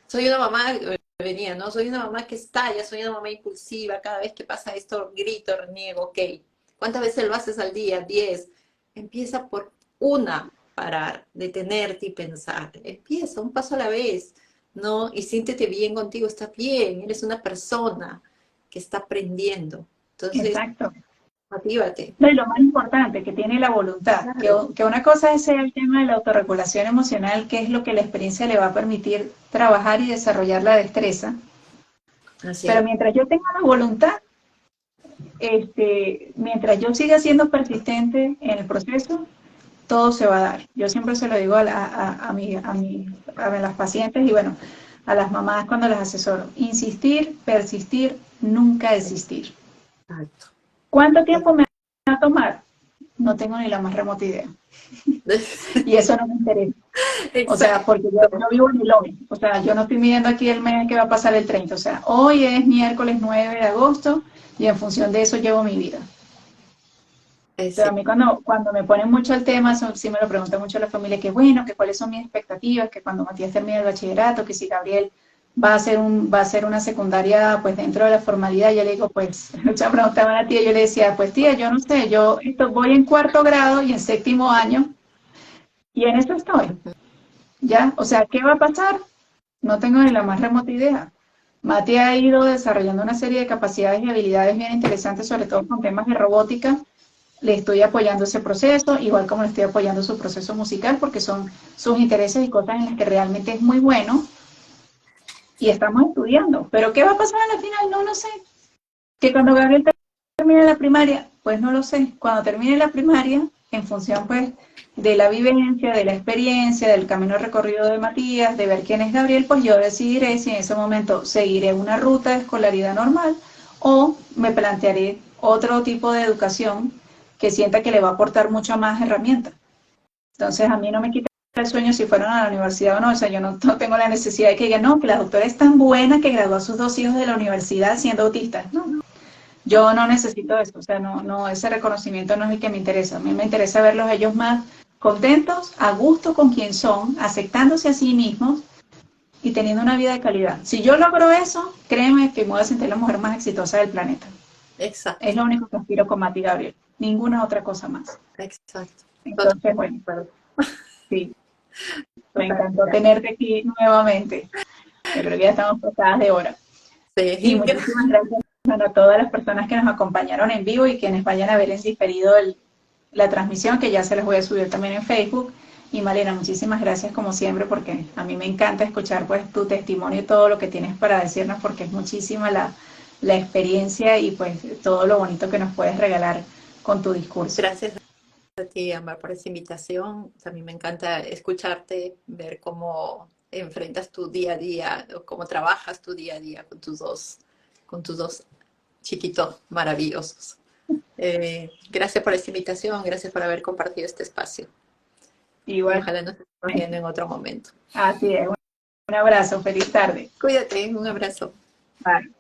soy una mamá, venía, ¿no? Soy una mamá que estalla, soy una mamá impulsiva, cada vez que pasa esto grito, reniego, ok. ¿Cuántas veces lo haces al día? 10. Empieza por una, parar, detenerte y pensar. Empieza un paso a la vez, ¿no? Y siéntete bien contigo, estás bien, eres una persona que está aprendiendo. Entonces, exacto. motívate. No, y lo más importante, que tiene la voluntad, Claro, que una cosa es el tema de la autorregulación emocional, que es lo que la experiencia le va a permitir trabajar y desarrollar la destreza. así Pero es. mientras yo tenga la voluntad, mientras yo siga siendo persistente en el proceso, todo se va a dar. Yo siempre se lo digo a las pacientes y bueno, a las mamás cuando las asesoro. Insistir, persistir, nunca desistir. Exacto. ¿Cuánto tiempo me va a tomar? No tengo ni la más remota idea. Y eso no me interesa. O sea, porque yo Exacto. vivo en el hoy. O sea, yo no estoy midiendo aquí el mes que va a pasar el 30. O sea, hoy es miércoles 9 de agosto y en función de eso llevo mi vida. Pero a Sí. mí cuando me ponen mucho el tema, sí me lo pregunta mucho la familia, que bueno, que cuáles son mis expectativas, que cuando Matías termine el bachillerato, que si Gabriel va a hacer una secundaria pues dentro de la formalidad, yo le digo, pues, muchas preguntaban a la tía, yo le decía, pues tía, yo no sé, voy en cuarto grado y en séptimo año, y en eso estoy, ¿ya? O sea, ¿qué va a pasar? No tengo ni la más remota idea. Mati ha ido desarrollando una serie de capacidades y habilidades bien interesantes, sobre todo con temas de robótica. Le estoy apoyando ese proceso, igual como le estoy apoyando su proceso musical, porque son sus intereses y cosas en las que realmente es muy bueno y estamos estudiando. Pero ¿qué va a pasar al final? No lo sé. Que cuando Gabriel termine la primaria, pues no lo sé. Cuando termine la primaria, en función pues de la vivencia, de la experiencia, del camino recorrido de Matías, de ver quién es Gabriel, pues yo decidiré si en ese momento seguiré una ruta de escolaridad normal o me plantearé otro tipo de educación que sienta que le va a aportar mucho más herramientas. Entonces a mí no me quita el sueño si fueron a la universidad o no, o sea, yo no tengo la necesidad de que digan, no, que la doctora es tan buena que graduó a sus 2 hijos de la universidad siendo autistas, no, yo no necesito eso, o sea, ese reconocimiento no es el que me interesa. A mí me interesa verlos ellos más contentos, a gusto con quien son, aceptándose a sí mismos y teniendo una vida de calidad. Si yo logro eso, créeme que me voy a sentir la mujer más exitosa del planeta. Es Exacto. lo único que aspiro con Mati Gabriel. Ninguna otra cosa más. Exacto. Entonces, Totalmente bueno, de acuerdo. sí, me Totalmente encantó de acuerdo. tenerte aquí nuevamente. Yo creo que ya estamos pasadas de hora. Y Sí, muchísimas gracias a todas las personas que nos acompañaron en vivo y quienes vayan a ver en diferido la transmisión, que ya se las voy a subir también en Facebook. Y Malena, muchísimas gracias como siempre, porque a mí me encanta escuchar pues tu testimonio y todo lo que tienes para decirnos, porque es muchísima la experiencia y pues todo lo bonito que nos puedes regalar con tu discurso. gracias a ti, Amber, por esa invitación. A mí me encanta escucharte, ver cómo enfrentas tu día a día, o cómo trabajas tu día a día con tus dos chiquitos maravillosos. Gracias por esta invitación, gracias por haber compartido este espacio. Y Igual, ojalá nos estemos viendo en otro momento. así es. Un abrazo, feliz tarde. Cuídate, un abrazo. Bye.